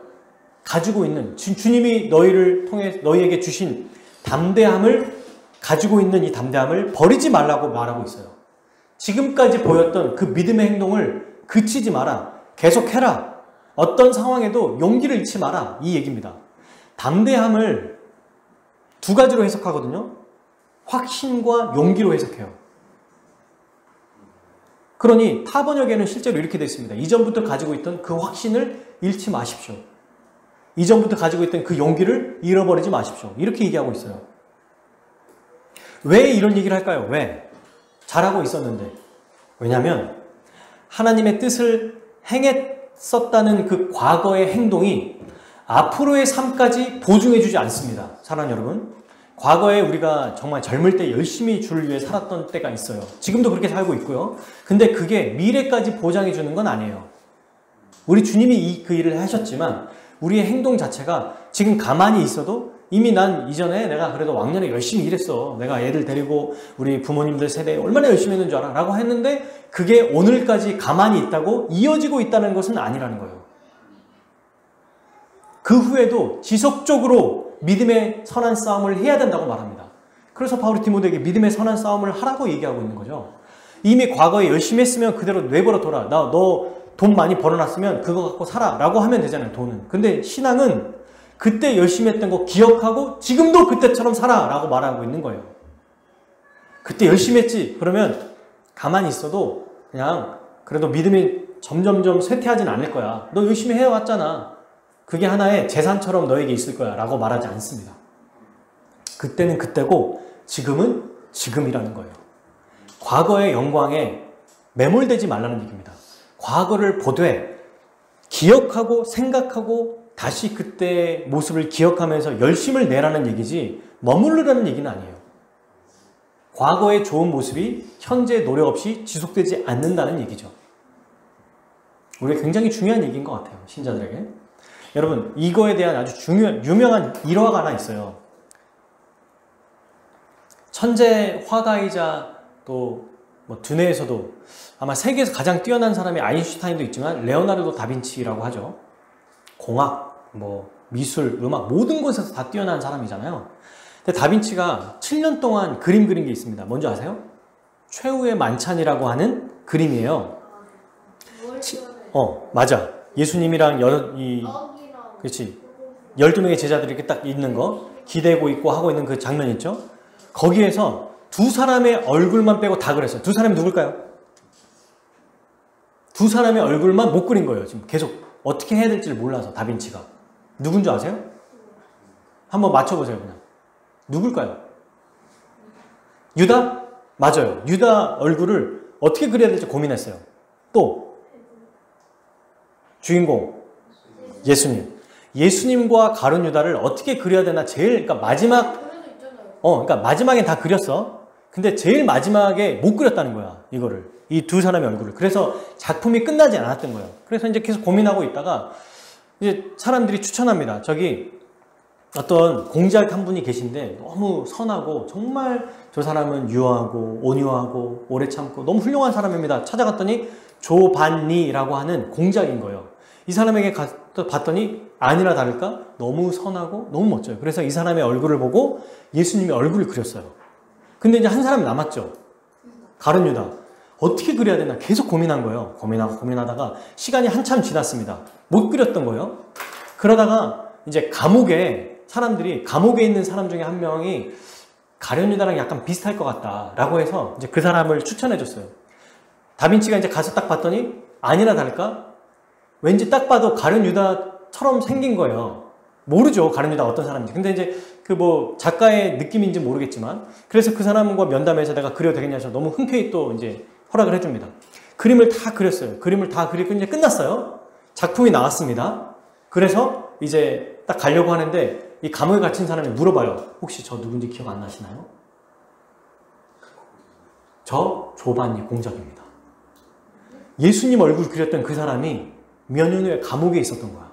가지고 있는 주님이 너희를 통해 너희에게 주신 담대함을 가지고 있는 이 담대함을 버리지 말라고 말하고 있어요. 지금까지 보였던 그 믿음의 행동을 그치지 마라. 계속해라. 어떤 상황에도 용기를 잃지 마라. 이 얘기입니다. 담대함을 두 가지로 해석하거든요. 확신과 용기로 해석해요. 그러니 타 번역에는 실제로 이렇게 되어 있습니다. 이전부터 가지고 있던 그 확신을 잃지 마십시오. 이전부터 가지고 있던 그 용기를 잃어버리지 마십시오. 이렇게 얘기하고 있어요. 왜 이런 얘기를 할까요? 왜? 잘하고 있었는데. 왜냐하면 하나님의 뜻을 행했었다는 그 과거의 행동이 앞으로의 삶까지 보증해주지 않습니다. 사랑하는 여러분. 과거에 우리가 정말 젊을 때 열심히 주를 위해 살았던 때가 있어요. 지금도 그렇게 살고 있고요. 근데 그게 미래까지 보장해주는 건 아니에요. 우리 주님이 그 일을 하셨지만 우리의 행동 자체가 지금 가만히 있어도 이미 난 이전에 내가 그래도 왕년에 열심히 일했어. 내가 애들 데리고 우리 부모님들 세대에 얼마나 열심히 했는 줄 알아? 라고 했는데 그게 오늘까지 가만히 있다고 이어지고 있다는 것은 아니라는 거예요. 그 후에도 지속적으로 믿음의 선한 싸움을 해야 된다고 말합니다. 그래서 바울이 디모데에게 믿음의 선한 싸움을 하라고 얘기하고 있는 거죠. 이미 과거에 열심히 했으면 그대로 내버려 둬라. 너 돈 많이 벌어놨으면 그거 갖고 살아 라고 하면 되잖아요. 돈은. 근데 신앙은 그때 열심히 했던 거 기억하고 지금도 그때처럼 살아 라고 말하고 있는 거예요. 그때 열심히 했지. 그러면 가만히 있어도 그냥 그래도 믿음이 점점점 쇠퇴하진 않을 거야. 너 열심히 해왔잖아. 그게 하나의 재산처럼 너에게 있을 거야 라고 말하지 않습니다. 그때는 그때고 지금은 지금이라는 거예요. 과거의 영광에 매몰되지 말라는 얘기입니다. 과거를 보되 기억하고 생각하고 다시 그때의 모습을 기억하면서 열심을 내라는 얘기지 머무르라는 얘기는 아니에요. 과거의 좋은 모습이 현재의 노력 없이 지속되지 않는다는 얘기죠. 우리가 굉장히 중요한 얘기인 것 같아요. 신자들에게. 여러분, 이거에 대한 아주 유명한 일화가 하나 있어요. 천재 화가이자 또 두뇌에서도 아마 세계에서 가장 뛰어난 사람이 아인슈타인도 있지만 레오나르도 다빈치라고 하죠. 공학, 미술, 음악 모든 곳에서 다 뛰어난 사람이잖아요. 근데 다빈치가 7년 동안 그림 그린 게 있습니다. 뭔지 아세요? 최후의 만찬이라고 하는 그림이에요. 맞아. 예수님이랑 그렇지. 12명의 제자들이 이렇게 딱 있는 거, 기대고 있고 하고 있는 그 장면 있죠? 거기에서 두 사람의 얼굴만 빼고 다 그렸어요. 두 사람이 누굴까요? 두 사람의 얼굴만 못 그린 거예요. 지금 계속 어떻게 해야 될지를 몰라서 다빈치가. 누군지 아세요? 한번 맞춰보세요. 그냥. 누굴까요? 유다? 맞아요. 유다 얼굴을 어떻게 그려야 될지 고민했어요. 또 주인공 예수님. 예수님과 가룟 유다를 어떻게 그려야 되나 그러니까 마지막엔 다 그렸어. 근데 제일 마지막에 못 그렸다는 거야. 이거를. 이 두 사람의 얼굴을. 그래서 작품이 끝나지 않았던 거예요. 그래서 이제 계속 고민하고 있다가 이제 사람들이 추천합니다. 저기 어떤 공작 한 분이 계신데 너무 선하고 정말 저 사람은 유하고 온유하고 오래 참고 너무 훌륭한 사람입니다. 찾아갔더니 조반니라고 하는 공작인 거예요. 이 사람에게 가서 봤더니 아니나 다를까 너무 선하고 너무 멋져요. 그래서 이 사람의 얼굴을 보고 예수님의 얼굴을 그렸어요. 근데 이제 한 사람이 남았죠. 가룟 유다. 어떻게 그려야 되나 계속 고민한 거예요. 고민하다가 시간이 한참 지났습니다. 못 그렸던 거예요. 그러다가 이제 감옥에 있는 사람 중에 한 명이 가룟 유다랑 약간 비슷할 것 같다라고 해서 이제 그 사람을 추천해 줬어요. 다빈치가 이제 가서 딱 봤더니 아니나 다를까 왠지 딱 봐도 가룟 유다처럼 생긴 거예요. 모르죠, 가룟 유다가 어떤 사람인지. 근데 이제 그 뭐 작가의 느낌인지 모르겠지만 그래서 그 사람과 면담해서 내가 그려도 되겠냐 해서 너무 흔쾌히 또 이제 허락을 해줍니다. 그림을 다 그렸어요. 그림을 다 그리고 이제 끝났어요. 작품이 나왔습니다. 그래서 이제 딱 가려고 하는데 이 감옥에 갇힌 사람이 물어봐요. 혹시 저 누군지 기억 안 나시나요? 저 조반니 공작입니다. 예수님 얼굴 그렸던 그 사람이 몇 년 후에 감옥에 있었던 거야.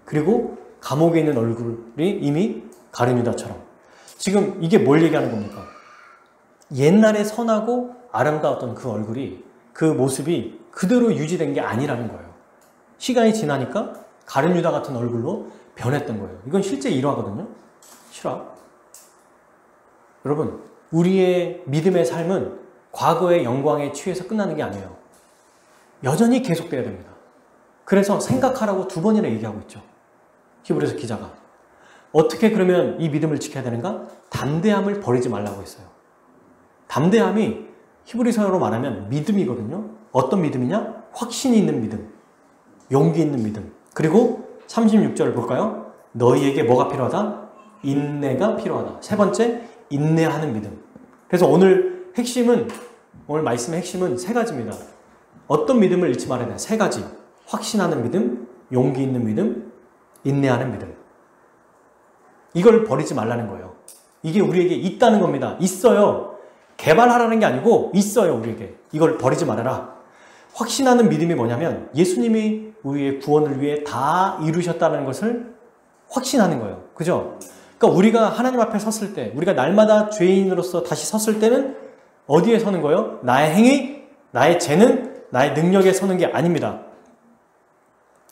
그리고 감옥에 있는 얼굴이 이미 가룟 유다처럼. 지금 이게 뭘 얘기하는 겁니까? 옛날에 선하고 아름다웠던 그 얼굴이, 그 모습이 그대로 유지된 게 아니라는 거예요. 시간이 지나니까 가룟 유다 같은 얼굴로 변했던 거예요. 이건 실제 일화거든요. 실화. 여러분, 우리의 믿음의 삶은 과거의 영광에 취해서 끝나는 게 아니에요. 여전히 계속돼야 됩니다. 그래서 생각하라고 2번이나 얘기하고 있죠. 히브리서 기자가. 어떻게 그러면 이 믿음을 지켜야 되는가? 담대함을 버리지 말라고 했어요. 담대함이 히브리서로 말하면 믿음이거든요. 어떤 믿음이냐? 확신이 있는 믿음, 용기 있는 믿음. 그리고 36절을 볼까요? 너희에게 뭐가 필요하다? 인내가 필요하다. 3번째, 인내하는 믿음. 그래서 오늘 말씀의 핵심은 3가지입니다. 어떤 믿음을 잃지 말아야 되나? 3가지. 확신하는 믿음, 용기 있는 믿음, 인내하는 믿음. 이걸 버리지 말라는 거예요. 이게 우리에게 있다는 겁니다. 있어요. 개발하라는 게 아니고 있어요, 우리에게. 이걸 버리지 말아라. 확신하는 믿음이 뭐냐면 예수님이 우리의 구원을 위해 다 이루셨다는 것을 확신하는 거예요. 그죠? 그러니까 우리가 하나님 앞에 섰을 때, 우리가 날마다 죄인으로서 다시 섰을 때는 어디에 서는 거예요? 나의 행위, 나의 재능, 나의 능력에 서는 게 아닙니다.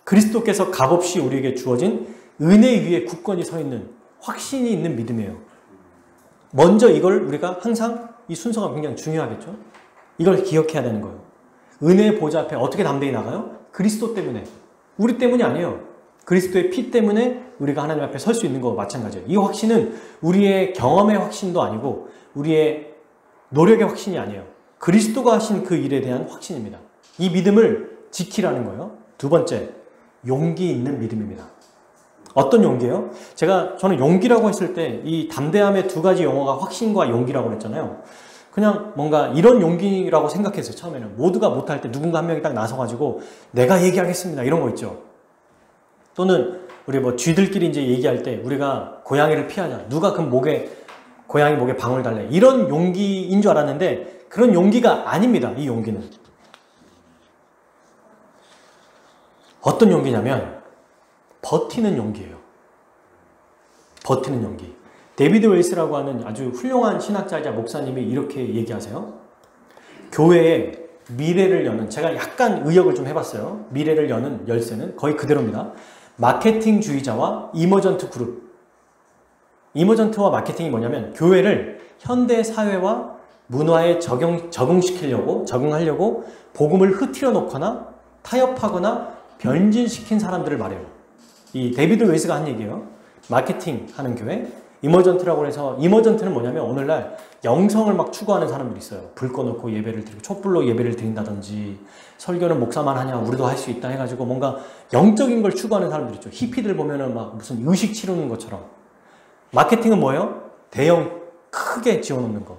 그리스도께서 값없이 우리에게 주어진 은혜 위에 굳건히 서 있는 확신이 있는 믿음이에요. 먼저 이걸 우리가 항상 이 순서가 굉장히 중요하겠죠? 이걸 기억해야 되는 거예요. 은혜의 보좌 앞에 어떻게 담대히 나가요? 그리스도 때문에. 우리 때문이 아니에요. 그리스도의 피 때문에 우리가 하나님 앞에 설 수 있는 거와 마찬가지예요. 이 확신은 우리의 경험의 확신도 아니고 우리의 노력의 확신이 아니에요. 그리스도가 하신 그 일에 대한 확신입니다. 이 믿음을 지키라는 거예요. 2번째, 용기 있는 믿음입니다. 어떤 용기예요? 저는 용기라고 했을 때 이 담대함의 2가지 용어가 확신과 용기라고 그랬잖아요. 그냥 뭔가 이런 용기라고 생각했어요. 처음에는 모두가 못할 때 누군가 한 명이 딱 나서가지고 내가 얘기하겠습니다 이런 거 있죠. 또는 우리 뭐 쥐들끼리 이제 얘기할 때 우리가 고양이를 피하자. 누가 그 고양이 목에 방울 달래. 이런 용기인 줄 알았는데 그런 용기가 아닙니다. 이 용기는. 어떤 용기냐면 버티는 용기예요. 버티는 용기. 데이비드 웨이스라고 하는 아주 훌륭한 신학자이자 목사님이 이렇게 얘기하세요. 교회에 미래를 여는, 제가 약간 의역을 좀 해봤어요. 미래를 여는 열쇠는 거의 그대로입니다. 마케팅주의자와 이머전트 그룹. 이머전트와 마케팅이 뭐냐면 교회를 현대 사회와 문화에 적응하려고 복음을 흐트려 놓거나 타협하거나 변질시킨 사람들을 말해요. 이 데이비드 웨이스가 한 얘기예요. 마케팅 하는 교회, 이머전트라고 해서, 이머전트는 뭐냐면 오늘날 영성을 막 추구하는 사람들이 있어요. 불 꺼놓고 예배를 드리고 촛불로 예배를 드린다든지, 설교는 목사만 하냐 우리도 할 수 있다 해가지고 뭔가 영적인 걸 추구하는 사람들 있죠. 히피들 보면은 막 무슨 의식 치르는 것처럼. 마케팅은 뭐예요? 대형 크게 지어놓는 거,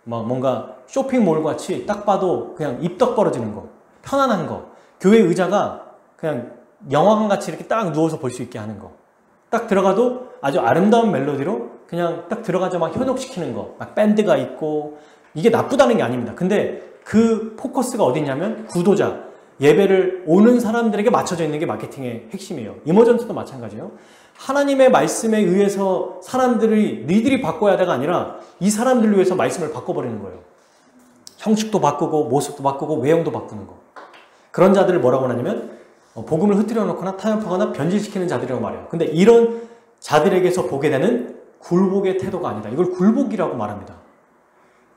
막 뭔가 쇼핑몰 같이 딱 봐도 그냥 입덕 벌어지는 거, 편안한 거, 교회 의자가 그냥 영화관 같이 이렇게 딱 누워서 볼 수 있게 하는 거, 딱 들어가도 아주 아름다운 멜로디로 그냥 딱 들어가자마자 현혹시키는 거, 막 밴드가 있고. 이게 나쁘다는 게 아닙니다. 근데 그 포커스가 어디 있냐면 구도자, 예배를 오는 사람들에게 맞춰져 있는 게 마케팅의 핵심이에요. 이머전트도 마찬가지예요. 하나님의 말씀에 의해서 사람들이 니들이 바꿔야 돼가 아니라 이 사람들을 위해서 말씀을 바꿔버리는 거예요. 형식도 바꾸고 모습도 바꾸고 외형도 바꾸는 거. 그런 자들을 뭐라고 하냐면 복음을 흐트려 놓거나 타협하거나 변질시키는 자들이라고 말해요. 근데 이런 자들에게서 보게 되는 굴복의 태도가 아니다. 이걸 굴복이라고 말합니다.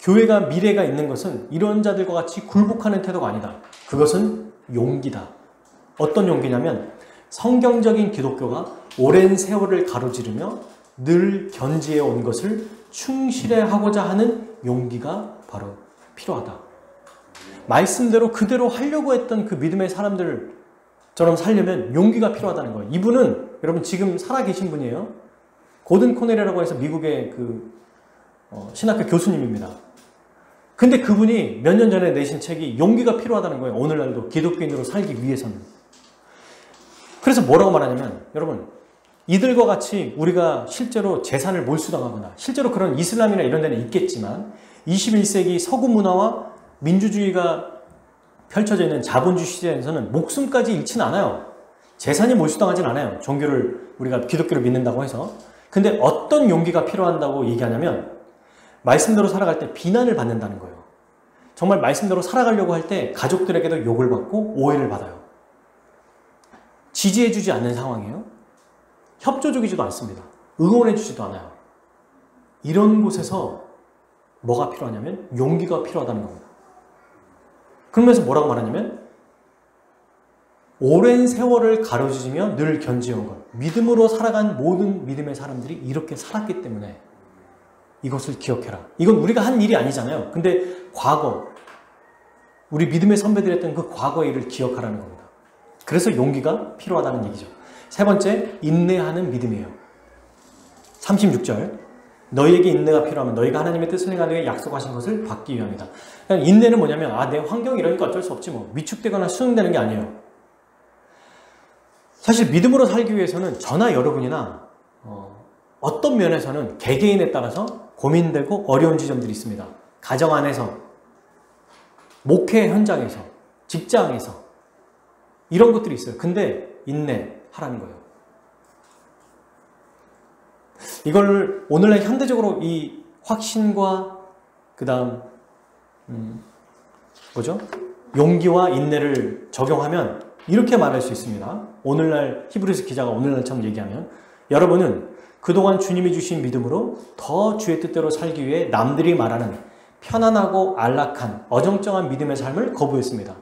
교회가 미래가 있는 것은 이런 자들과 같이 굴복하는 태도가 아니다. 그것은 용기다. 어떤 용기냐면 성경적인 기독교가 오랜 세월을 가로지르며 늘 견지해 온 것을 충실해 하고자 하는 용기가 바로 필요하다. 말씀대로 그대로 하려고 했던 그 믿음의 사람들처럼 살려면 용기가 필요하다는 거예요. 이분은 여러분 지금 살아계신 분이에요. 고든 코넬이라고 해서 미국의 신학교 교수님입니다. 근데 그분이 몇 년 전에 내신 책이 용기가 필요하다는 거예요. 오늘날도 기독교인으로 살기 위해서는. 그래서 뭐라고 말하냐면 여러분 이들과 같이 우리가 실제로 재산을 몰수당하거나 실제로 그런 이슬람이나 이런 데는 있겠지만 21세기 서구 문화와 민주주의가 펼쳐져 있는 자본주의 시대에서는 목숨까지 잃지는 않아요. 재산이 몰수당하진 않아요. 종교를 우리가 기독교를 믿는다고 해서. 근데 어떤 용기가 필요한다고 얘기하냐면 말씀대로 살아갈 때 비난을 받는다는 거예요. 정말 말씀대로 살아가려고 할 때 가족들에게도 욕을 받고 오해를 받아요. 지지해주지 않는 상황이에요. 협조적이지도 않습니다. 응원해주지도 않아요. 이런 곳에서 뭐가 필요하냐면 용기가 필요하다는 겁니다. 그러면서 뭐라고 말하냐면 오랜 세월을 가로지르며 늘 견지해온 것. 믿음으로 살아간 모든 믿음의 사람들이 이렇게 살았기 때문에 이것을 기억해라. 이건 우리가 한 일이 아니잖아요. 근데 과거 우리 믿음의 선배들이 했던 그 과거의 일을 기억하라는 겁니다. 그래서 용기가 필요하다는 얘기죠. 세 번째, 인내하는 믿음이에요. 36절 너희에게 인내가 필요하면 너희가 하나님의 뜻을 행하기 위해 약속하신 것을 받기 위함이다. 인내는 뭐냐면 내 환경이 이러니까 어쩔 수 없지 뭐 위축되거나 수능되는 게 아니에요. 사실 믿음으로 살기 위해서는 저나 여러분이나 어떤 면에서는 개개인에 따라서 고민되고 어려운 지점들이 있습니다. 가정 안에서, 목회 현장에서, 직장에서 이런 것들이 있어요. 근데 인내하라는 거예요. 이걸 오늘날 현대적으로 이 확신과 그 다음 용기와 인내를 적용하면 이렇게 말할 수 있습니다. 오늘날 히브리서 기자가 오늘날처럼 얘기하면 여러분은 그동안 주님이 주신 믿음으로 더 주의 뜻대로 살기 위해 남들이 말하는 편안하고 안락한 어정쩡한 믿음의 삶을 거부했습니다.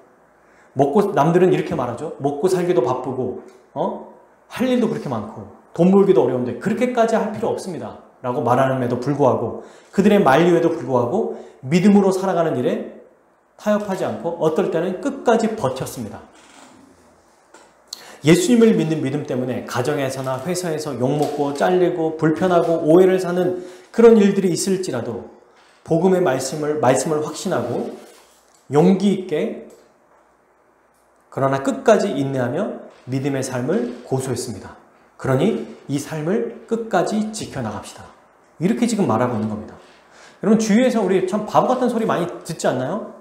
남들은 이렇게 말하죠. 먹고 살기도 바쁘고 할 일도 그렇게 많고 돈 벌기도 어려운데 그렇게까지 할 필요 없습니다. 라고 말하는데도 불구하고 그들의 만류에도 불구하고 믿음으로 살아가는 일에 타협하지 않고 어떨 때는 끝까지 버텼습니다. 예수님을 믿는 믿음 때문에 가정에서나 회사에서 욕먹고 잘리고 불편하고 오해를 사는 그런 일들이 있을지라도 복음의 말씀을 확신하고 용기 있게 그러나 끝까지 인내하며 믿음의 삶을 고수했습니다. 그러니 이 삶을 끝까지 지켜나갑시다. 이렇게 지금 말하고 있는 겁니다. 여러분 주위에서 우리 참 바보 같은 소리 많이 듣지 않나요?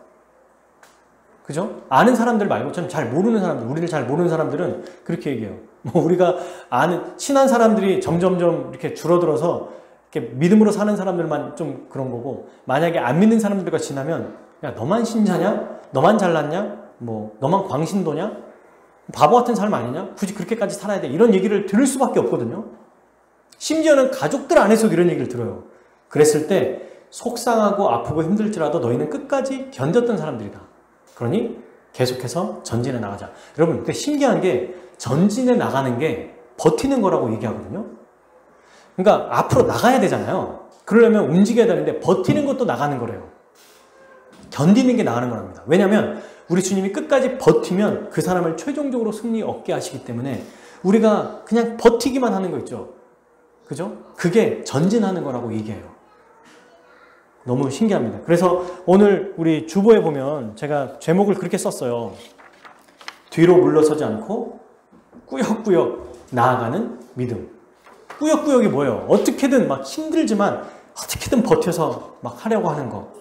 그죠? 아는 사람들 말고 좀 잘 모르는 사람들, 우리를 잘 모르는 사람들은 그렇게 얘기해요. 우리가 아는 친한 사람들이 점점점 이렇게 줄어들어서 이렇게 믿음으로 사는 사람들만 좀 그런 거고 만약에 안 믿는 사람들과 지나면 야 너만 신자냐? 너만 잘났냐? 너만 광신도냐? 바보 같은 삶 아니냐? 굳이 그렇게까지 살아야 돼? 이런 얘기를 들을 수밖에 없거든요. 심지어는 가족들 안에서도 이런 얘기를 들어요. 그랬을 때 속상하고 아프고 힘들지라도 너희는 끝까지 견뎠던 사람들이다. 그러니 계속해서 전진해 나가자. 여러분, 근데 신기한 게 전진해 나가는 게 버티는 거라고 얘기하거든요. 그러니까 앞으로 나가야 되잖아요. 그러려면 움직여야 되는데 버티는 것도 나가는 거래요. 견디는 게 나가는 거랍니다. 왜냐하면 우리 주님이 끝까지 버티면 그 사람을 최종적으로 승리 얻게 하시기 때문에 우리가 그냥 버티기만 하는 거 있죠. 그죠? 그게 전진하는 거라고 얘기해요. 너무 신기합니다. 그래서 오늘 우리 주보에 보면 제가 제목을 그렇게 썼어요. 뒤로 물러서지 않고 꾸역꾸역 나아가는 믿음. 꾸역꾸역이 뭐예요? 어떻게든 막 힘들지만 어떻게든 버텨서 막 하려고 하는 거.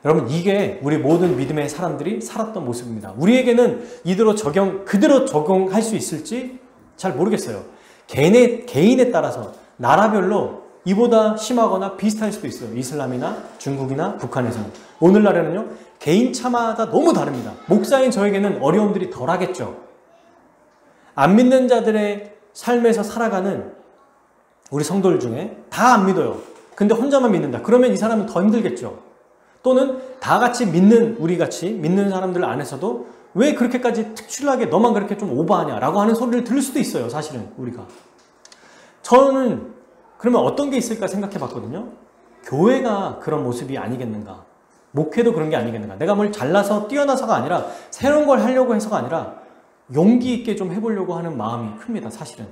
여러분 이게 우리 모든 믿음의 사람들이 살았던 모습입니다. 우리에게는 그대로 적용할 수 있을지 잘 모르겠어요. 개인에 따라서 나라별로 이보다 심하거나 비슷할 수도 있어요. 이슬람이나 중국이나 북한에서는. 오늘날에는요, 개인차마다 너무 다릅니다. 목사인 저에게는 어려움들이 덜 하겠죠. 안 믿는 자들의 삶에서 살아가는 우리 성도들 중에 다 안 믿어요. 근데 혼자만 믿는다. 그러면 이 사람은 더 힘들겠죠. 또는 다 같이 믿는, 우리 같이 믿는 사람들 안에서도 왜 그렇게까지 특출나게 너만 그렇게 좀 오버하냐라고 하는 소리를 들을 수도 있어요. 사실은 우리가. 저는 그러면 어떤 게 있을까 생각해 봤거든요. 교회가 그런 모습이 아니겠는가. 목회도 그런 게 아니겠는가. 내가 뭘 잘나서 뛰어나서가 아니라 새로운 걸 하려고 해서가 아니라 용기 있게 좀 해보려고 하는 마음이 큽니다. 사실은.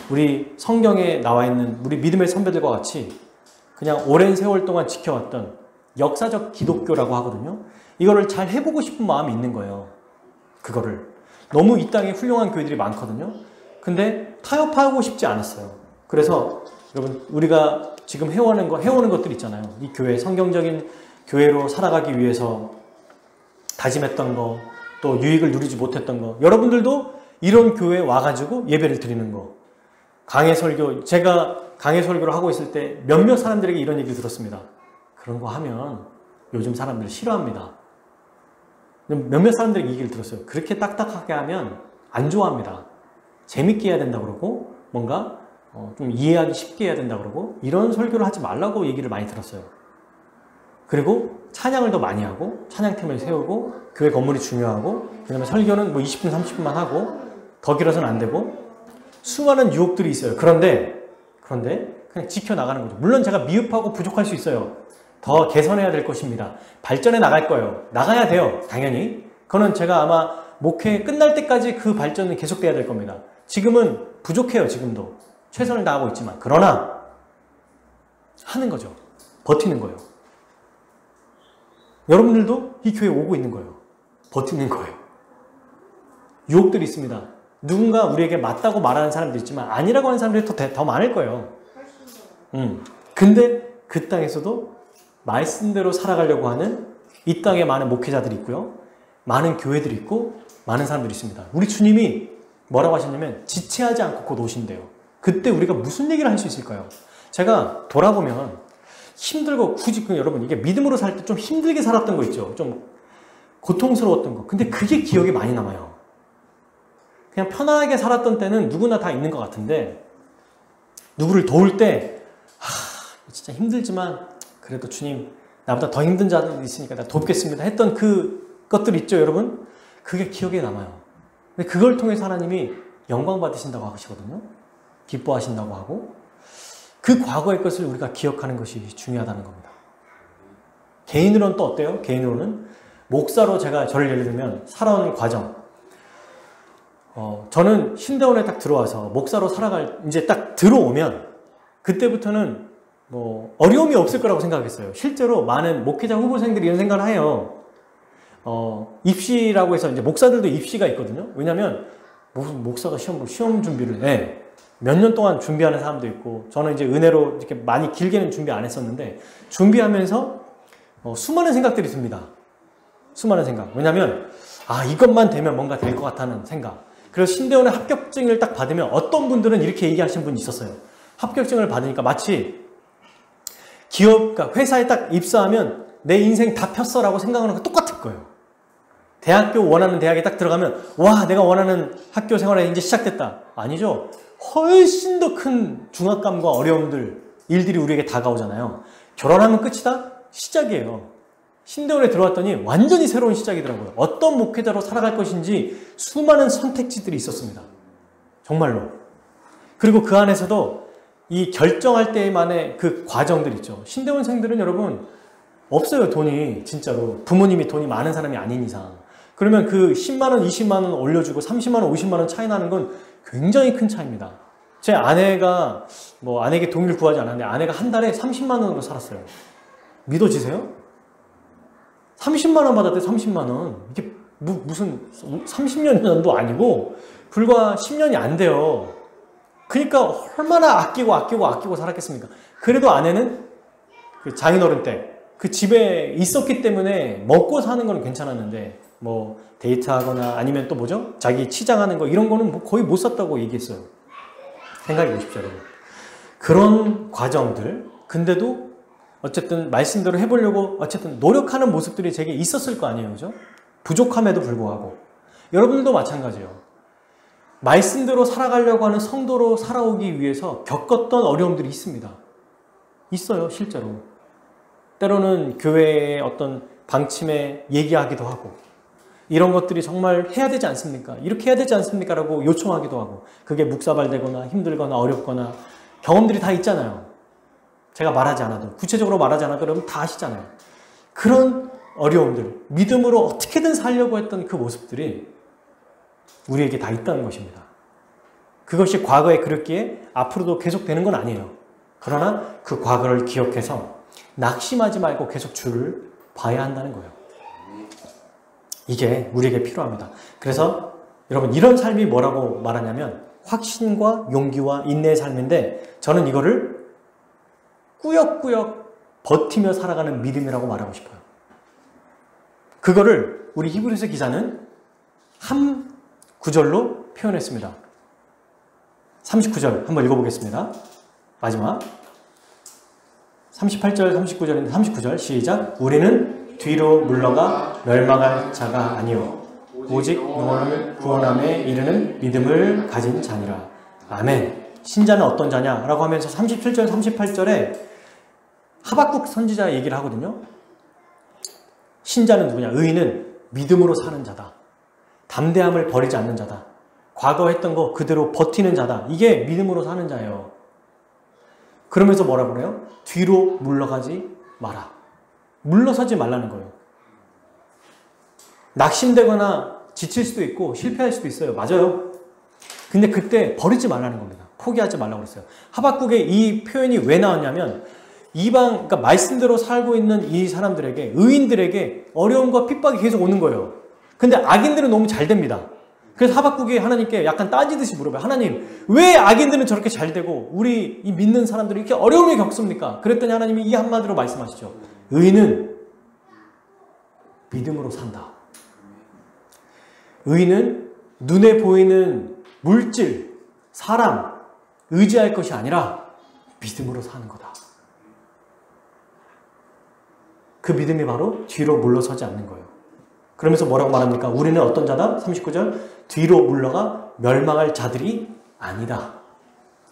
우리 성경에 나와 있는 우리 믿음의 선배들과 같이 그냥 오랜 세월 동안 지켜왔던 역사적 기독교라고 하거든요. 이거를 잘 해보고 싶은 마음이 있는 거예요. 그거를. 너무 이 땅에 훌륭한 교회들이 많거든요. 근데 타협하고 싶지 않았어요. 그래서 여러분 우리가 지금 해오는 것들 있잖아요. 이 교회, 성경적인 교회로 살아가기 위해서 다짐했던 거, 또 유익을 누리지 못했던 거, 여러분들도 이런 교회에 와가지고 예배를 드리는 거. 강해 설교, 제가 강해 설교를 하고 있을 때 몇몇 사람들에게 이런 얘기를 들었습니다. 그런 거 하면 요즘 사람들 싫어합니다. 몇몇 사람들에게 이 얘기를 들었어요. 그렇게 딱딱하게 하면 안 좋아합니다. 재밌게 해야 된다고 그러고 뭔가 좀 이해하기 쉽게 해야 된다고 그러고 이런 설교를 하지 말라고 얘기를 많이 들었어요. 그리고 찬양을 더 많이 하고 찬양팀을 세우고 교회 건물이 중요하고 그 다음에 설교는 뭐 20분 30분만 하고 더 길어서는 안 되고 수많은 유혹들이 있어요. 그런데 그냥 지켜나가는 거죠. 물론 제가 미흡하고 부족할 수 있어요. 더 개선해야 될 것입니다. 발전해 나갈 거예요. 나가야 돼요. 당연히. 그거는 제가 아마 목회 끝날 때까지 그 발전은 계속돼야 될 겁니다. 지금은 부족해요. 지금도. 최선을 다하고 있지만. 그러나 하는 거죠. 버티는 거예요. 여러분들도 이 교회에 오고 있는 거예요. 버티는 거예요. 유혹들이 있습니다. 누군가 우리에게 맞다고 말하는 사람도 있지만 아니라고 하는 사람들이 더 많을 거예요. 근데 그 땅에서도 말씀대로 살아가려고 하는 이 땅에 많은 목회자들이 있고요. 많은 교회들이 있고 많은 사람들이 있습니다. 우리 주님이 뭐라고 하셨냐면 지체하지 않고 곧 오신대요. 그때 우리가 무슨 얘기를 할 수 있을까요? 제가 돌아보면 힘들고 굳이 여러분 이게 믿음으로 살 때 좀 힘들게 살았던 거 있죠. 좀 고통스러웠던 거. 근데 그게 기억에 많이 남아요. 그냥 편하게 살았던 때는 누구나 다 있는 것 같은데 누구를 도울 때 진짜 힘들지만 그래도 주님 나보다 더 힘든 자들이 있으니까 나 돕겠습니다 했던 그 것들 있죠 여러분? 그게 기억에 남아요. 근데 그걸 통해서 하나님이 영광 받으신다고 하시거든요. 기뻐하신다고 하고 그 과거의 것을 우리가 기억하는 것이 중요하다는 겁니다. 개인으로는 또 어때요? 개인으로는 목사로 제가 저를 예를 들면 살아온 과정 저는 신대원에 딱 들어와서 목사로 이제 딱 들어오면 그때부터는 뭐 어려움이 없을 거라고 생각했어요. 실제로 많은 목회자 후보생들이 이런 생각을 해요. 입시라고 해서 이제 목사들도 입시가 있거든요. 왜냐면 무슨 목사가 시험 준비를 해. 몇 년 동안 준비하는 사람도 있고 저는 이제 은혜로 이렇게 많이 길게는 준비 안 했었는데 준비하면서 수많은 생각들이 듭니다. 수많은 생각. 왜냐면 이것만 되면 뭔가 될 것 같다는 생각. 그래서 신대원의 합격증을 딱 받으면 어떤 분들은 이렇게 얘기하시는 분이 있었어요. 합격증을 받으니까 마치 그러니까 회사에 딱 입사하면 내 인생 다 폈어라고 생각하는 거 똑같을 거예요. 대학교 원하는 대학에 딱 들어가면 와 내가 원하는 학교 생활에 이제 시작됐다. 아니죠. 훨씬 더 큰 중압감과 어려움들, 일들이 우리에게 다가오잖아요. 결혼하면 끝이다? 시작이에요. 신대원에 들어왔더니 완전히 새로운 시작이더라고요. 어떤 목회자로 살아갈 것인지 수많은 선택지들이 있었습니다. 정말로. 그리고 그 안에서도 이 결정할 때만의 그 과정들 있죠. 신대원생들은 여러분 없어요. 돈이 진짜로. 부모님이 돈이 많은 사람이 아닌 이상. 그러면 그 10만 원, 20만 원 올려주고 30만 원, 50만 원 차이 나는 건 굉장히 큰 차이입니다. 제 아내가 아내에게 동의를 구하지 않았는데 아내가 한 달에 30만 원으로 살았어요. 믿어지세요? 30만 원 받았대. 30만 원. 이게 무슨 30년 전도 아니고 불과 10년이 안 돼요. 그러니까 얼마나 아끼고 살았겠습니까? 그래도 아내는 그 장인어른 때 그 집에 있었기 때문에 먹고 사는 건 괜찮았는데 데이트하거나 아니면 또 자기 치장하는 거 이런 거는 거의 못 샀다고 얘기했어요. 생각해 보십시오, 여러분. 그런 과정들, 근데도 어쨌든 말씀대로 해보려고 어쨌든 노력하는 모습들이 제게 있었을 거 아니에요, 그죠? 부족함에도 불구하고. 여러분들도 마찬가지예요. 말씀대로 살아가려고 하는 성도로 살아오기 위해서 겪었던 어려움들이 있습니다. 있어요, 실제로. 때로는 교회의 어떤 방침에 얘기하기도 하고, 이런 것들이 정말 해야 되지 않습니까? 이렇게 해야 되지 않습니까? 라고 요청하기도 하고, 그게 묵사발되거나 힘들거나 어렵거나 경험들이 다 있잖아요. 제가 말하지 않아도, 구체적으로 말하지 않아도 여러분 다 아시잖아요. 그런 어려움들, 믿음으로 어떻게든 살려고 했던 그 모습들이 우리에게 다 있다는 것입니다. 그것이 과거에 그랬기에 앞으로도 계속되는 건 아니에요. 그러나 그 과거를 기억해서 낙심하지 말고 계속 주를 봐야 한다는 거예요. 이게 우리에게 필요합니다. 그래서 여러분 이런 삶이 뭐라고 말하냐면 확신과 용기와 인내의 삶인데 저는 이거를 꾸역꾸역 버티며 살아가는 믿음이라고 말하고 싶어요. 그거를 우리 히브리서 기자는 한 구절로 표현했습니다. 39절 한번 읽어보겠습니다. 마지막 38절 39절인데 39절 시작. 우리는 뒤로 물러가 멸망할 자가 아니요 오직 영혼을 구원함에 이르는 믿음을 가진 자니라. 아멘. 신자는 어떤 자냐? 라고 하면서 37절 38절에 하박국 선지자 얘기를 하거든요. 신자는 누구냐? 의인은 믿음으로 사는 자다. 담대함을 버리지 않는 자다. 과거 했던 거 그대로 버티는 자다. 이게 믿음으로 사는 자예요. 그러면서 뭐라고 그래요? 뒤로 물러가지 마라. 물러서지 말라는 거예요. 낙심되거나 지칠 수도 있고 실패할 수도 있어요. 맞아요. 근데 그때 버리지 말라는 겁니다. 포기하지 말라고 그랬어요. 하박국의 이 표현이 왜 나왔냐면 그러니까 말씀대로 살고 있는 이 사람들에게, 의인들에게 어려움과 핍박이 계속 오는 거예요. 근데 악인들은 너무 잘 됩니다. 그래서 하박국이 하나님께 약간 따지듯이 물어봐요. 하나님, 왜 악인들은 저렇게 잘 되고 우리 이 믿는 사람들이 이렇게 어려움을 겪습니까? 그랬더니 하나님이 이 한마디로 말씀하시죠. 의인은 믿음으로 산다. 의인은 눈에 보이는 물질, 사람, 의지할 것이 아니라 믿음으로 사는 거다. 그 믿음이 바로 뒤로 물러서지 않는 거예요. 그러면서 뭐라고 말합니까? 우리는 어떤 자다? 39절 뒤로 물러가 멸망할 자들이 아니다.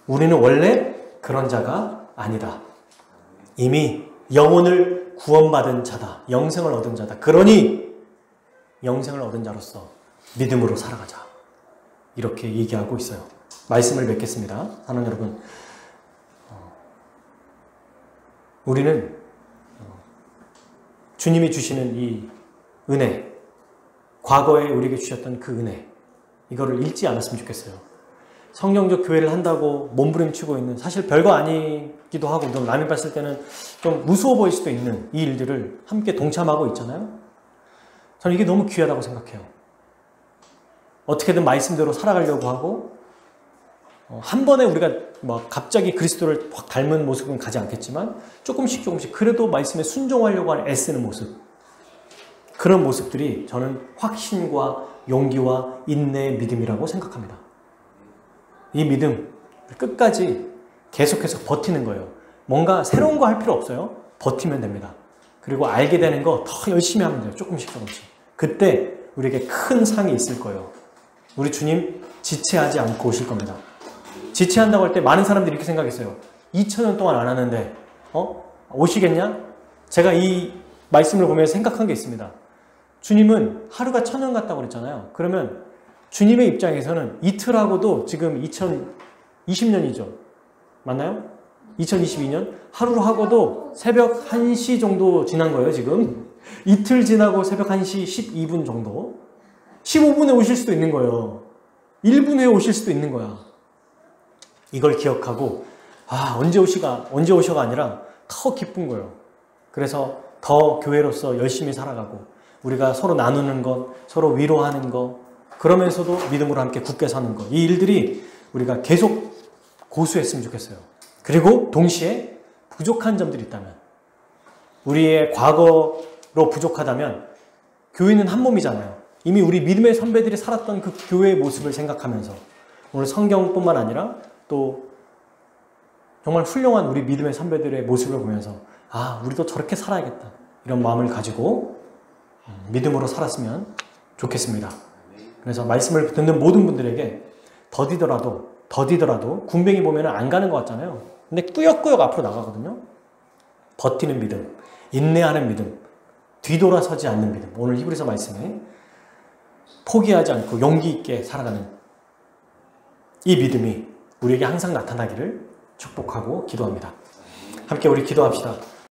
우리는 원래 그런 자가 아니다. 이미 영혼을 구원받은 자다. 영생을 얻은 자다. 그러니 영생을 얻은 자로서 믿음으로 살아가자. 이렇게 얘기하고 있어요. 말씀을 맺겠습니다. 사랑하는 여러분, 우리는 주님이 주시는 이 은혜, 과거에 우리에게 주셨던 그 은혜, 이거를 잊지 않았으면 좋겠어요. 성경적 교회를 한다고 몸부림치고 있는, 사실 별거 아니기도 하고 남이 봤을 때는 좀 무서워 보일 수도 있는 이 일들을 함께 동참하고 있잖아요. 저는 이게 너무 귀하다고 생각해요. 어떻게든 말씀대로 살아가려고 하고 한 번에 우리가 갑자기 그리스도를 확 닮은 모습은 가지 않겠지만 조금씩 그래도 말씀에 순종하려고 하는 애쓰는 모습, 그런 모습들이 저는 확신과 용기와 인내의 믿음이라고 생각합니다. 이 믿음 끝까지 계속해서 버티는 거예요. 뭔가 새로운 거 할 필요 없어요. 버티면 됩니다. 그리고 알게 되는 거 더 열심히 하면 돼요. 조금씩. 그때 우리에게 큰 상이 있을 거예요. 우리 주님 지체하지 않고 오실 겁니다. 지체한다고 할 때 많은 사람들이 이렇게 생각했어요. 2000년 동안 안 하는데 오시겠냐? 제가 이 말씀을 보면서 생각한 게 있습니다. 주님은 하루가 1000년 같다고 그랬잖아요. 그러면 주님의 입장에서는 이틀하고도 지금 2020년이죠. 맞나요? 2022년? 하루로 하고도 새벽 1시 정도 지난 거예요, 지금. 이틀 지나고 새벽 1시 12분 정도. 15분에 오실 수도 있는 거예요. 1분 후에 오실 수도 있는 거야. 이걸 기억하고 언제 오셔가 아니라 더 기쁜 거예요. 그래서 더 교회로서 열심히 살아가고 우리가 서로 나누는 것, 서로 위로하는 것, 그러면서도 믿음으로 함께 굳게 사는 것, 이 일들이 우리가 계속 고수했으면 좋겠어요. 그리고 동시에 부족한 점들이 있다면, 우리의 과거로 부족하다면 교회는 한 몸이잖아요. 이미 우리 믿음의 선배들이 살았던 그 교회의 모습을 생각하면서 오늘 성경뿐만 아니라 또 정말 훌륭한 우리 믿음의 선배들의 모습을 보면서 아, 우리도 저렇게 살아야겠다. 이런 마음을 가지고 믿음으로 살았으면 좋겠습니다. 그래서 말씀을 듣는 모든 분들에게 더디더라도 군뱅이 보면 안 가는 것 같잖아요. 근데 꾸역꾸역 앞으로 나가거든요. 버티는 믿음, 인내하는 믿음, 뒤돌아서지 않는 믿음. 오늘 히브리서 말씀에 포기하지 않고 용기 있게 살아가는 이 믿음이 우리에게 항상 나타나기를 축복하고 기도합니다. 함께 우리 기도합시다.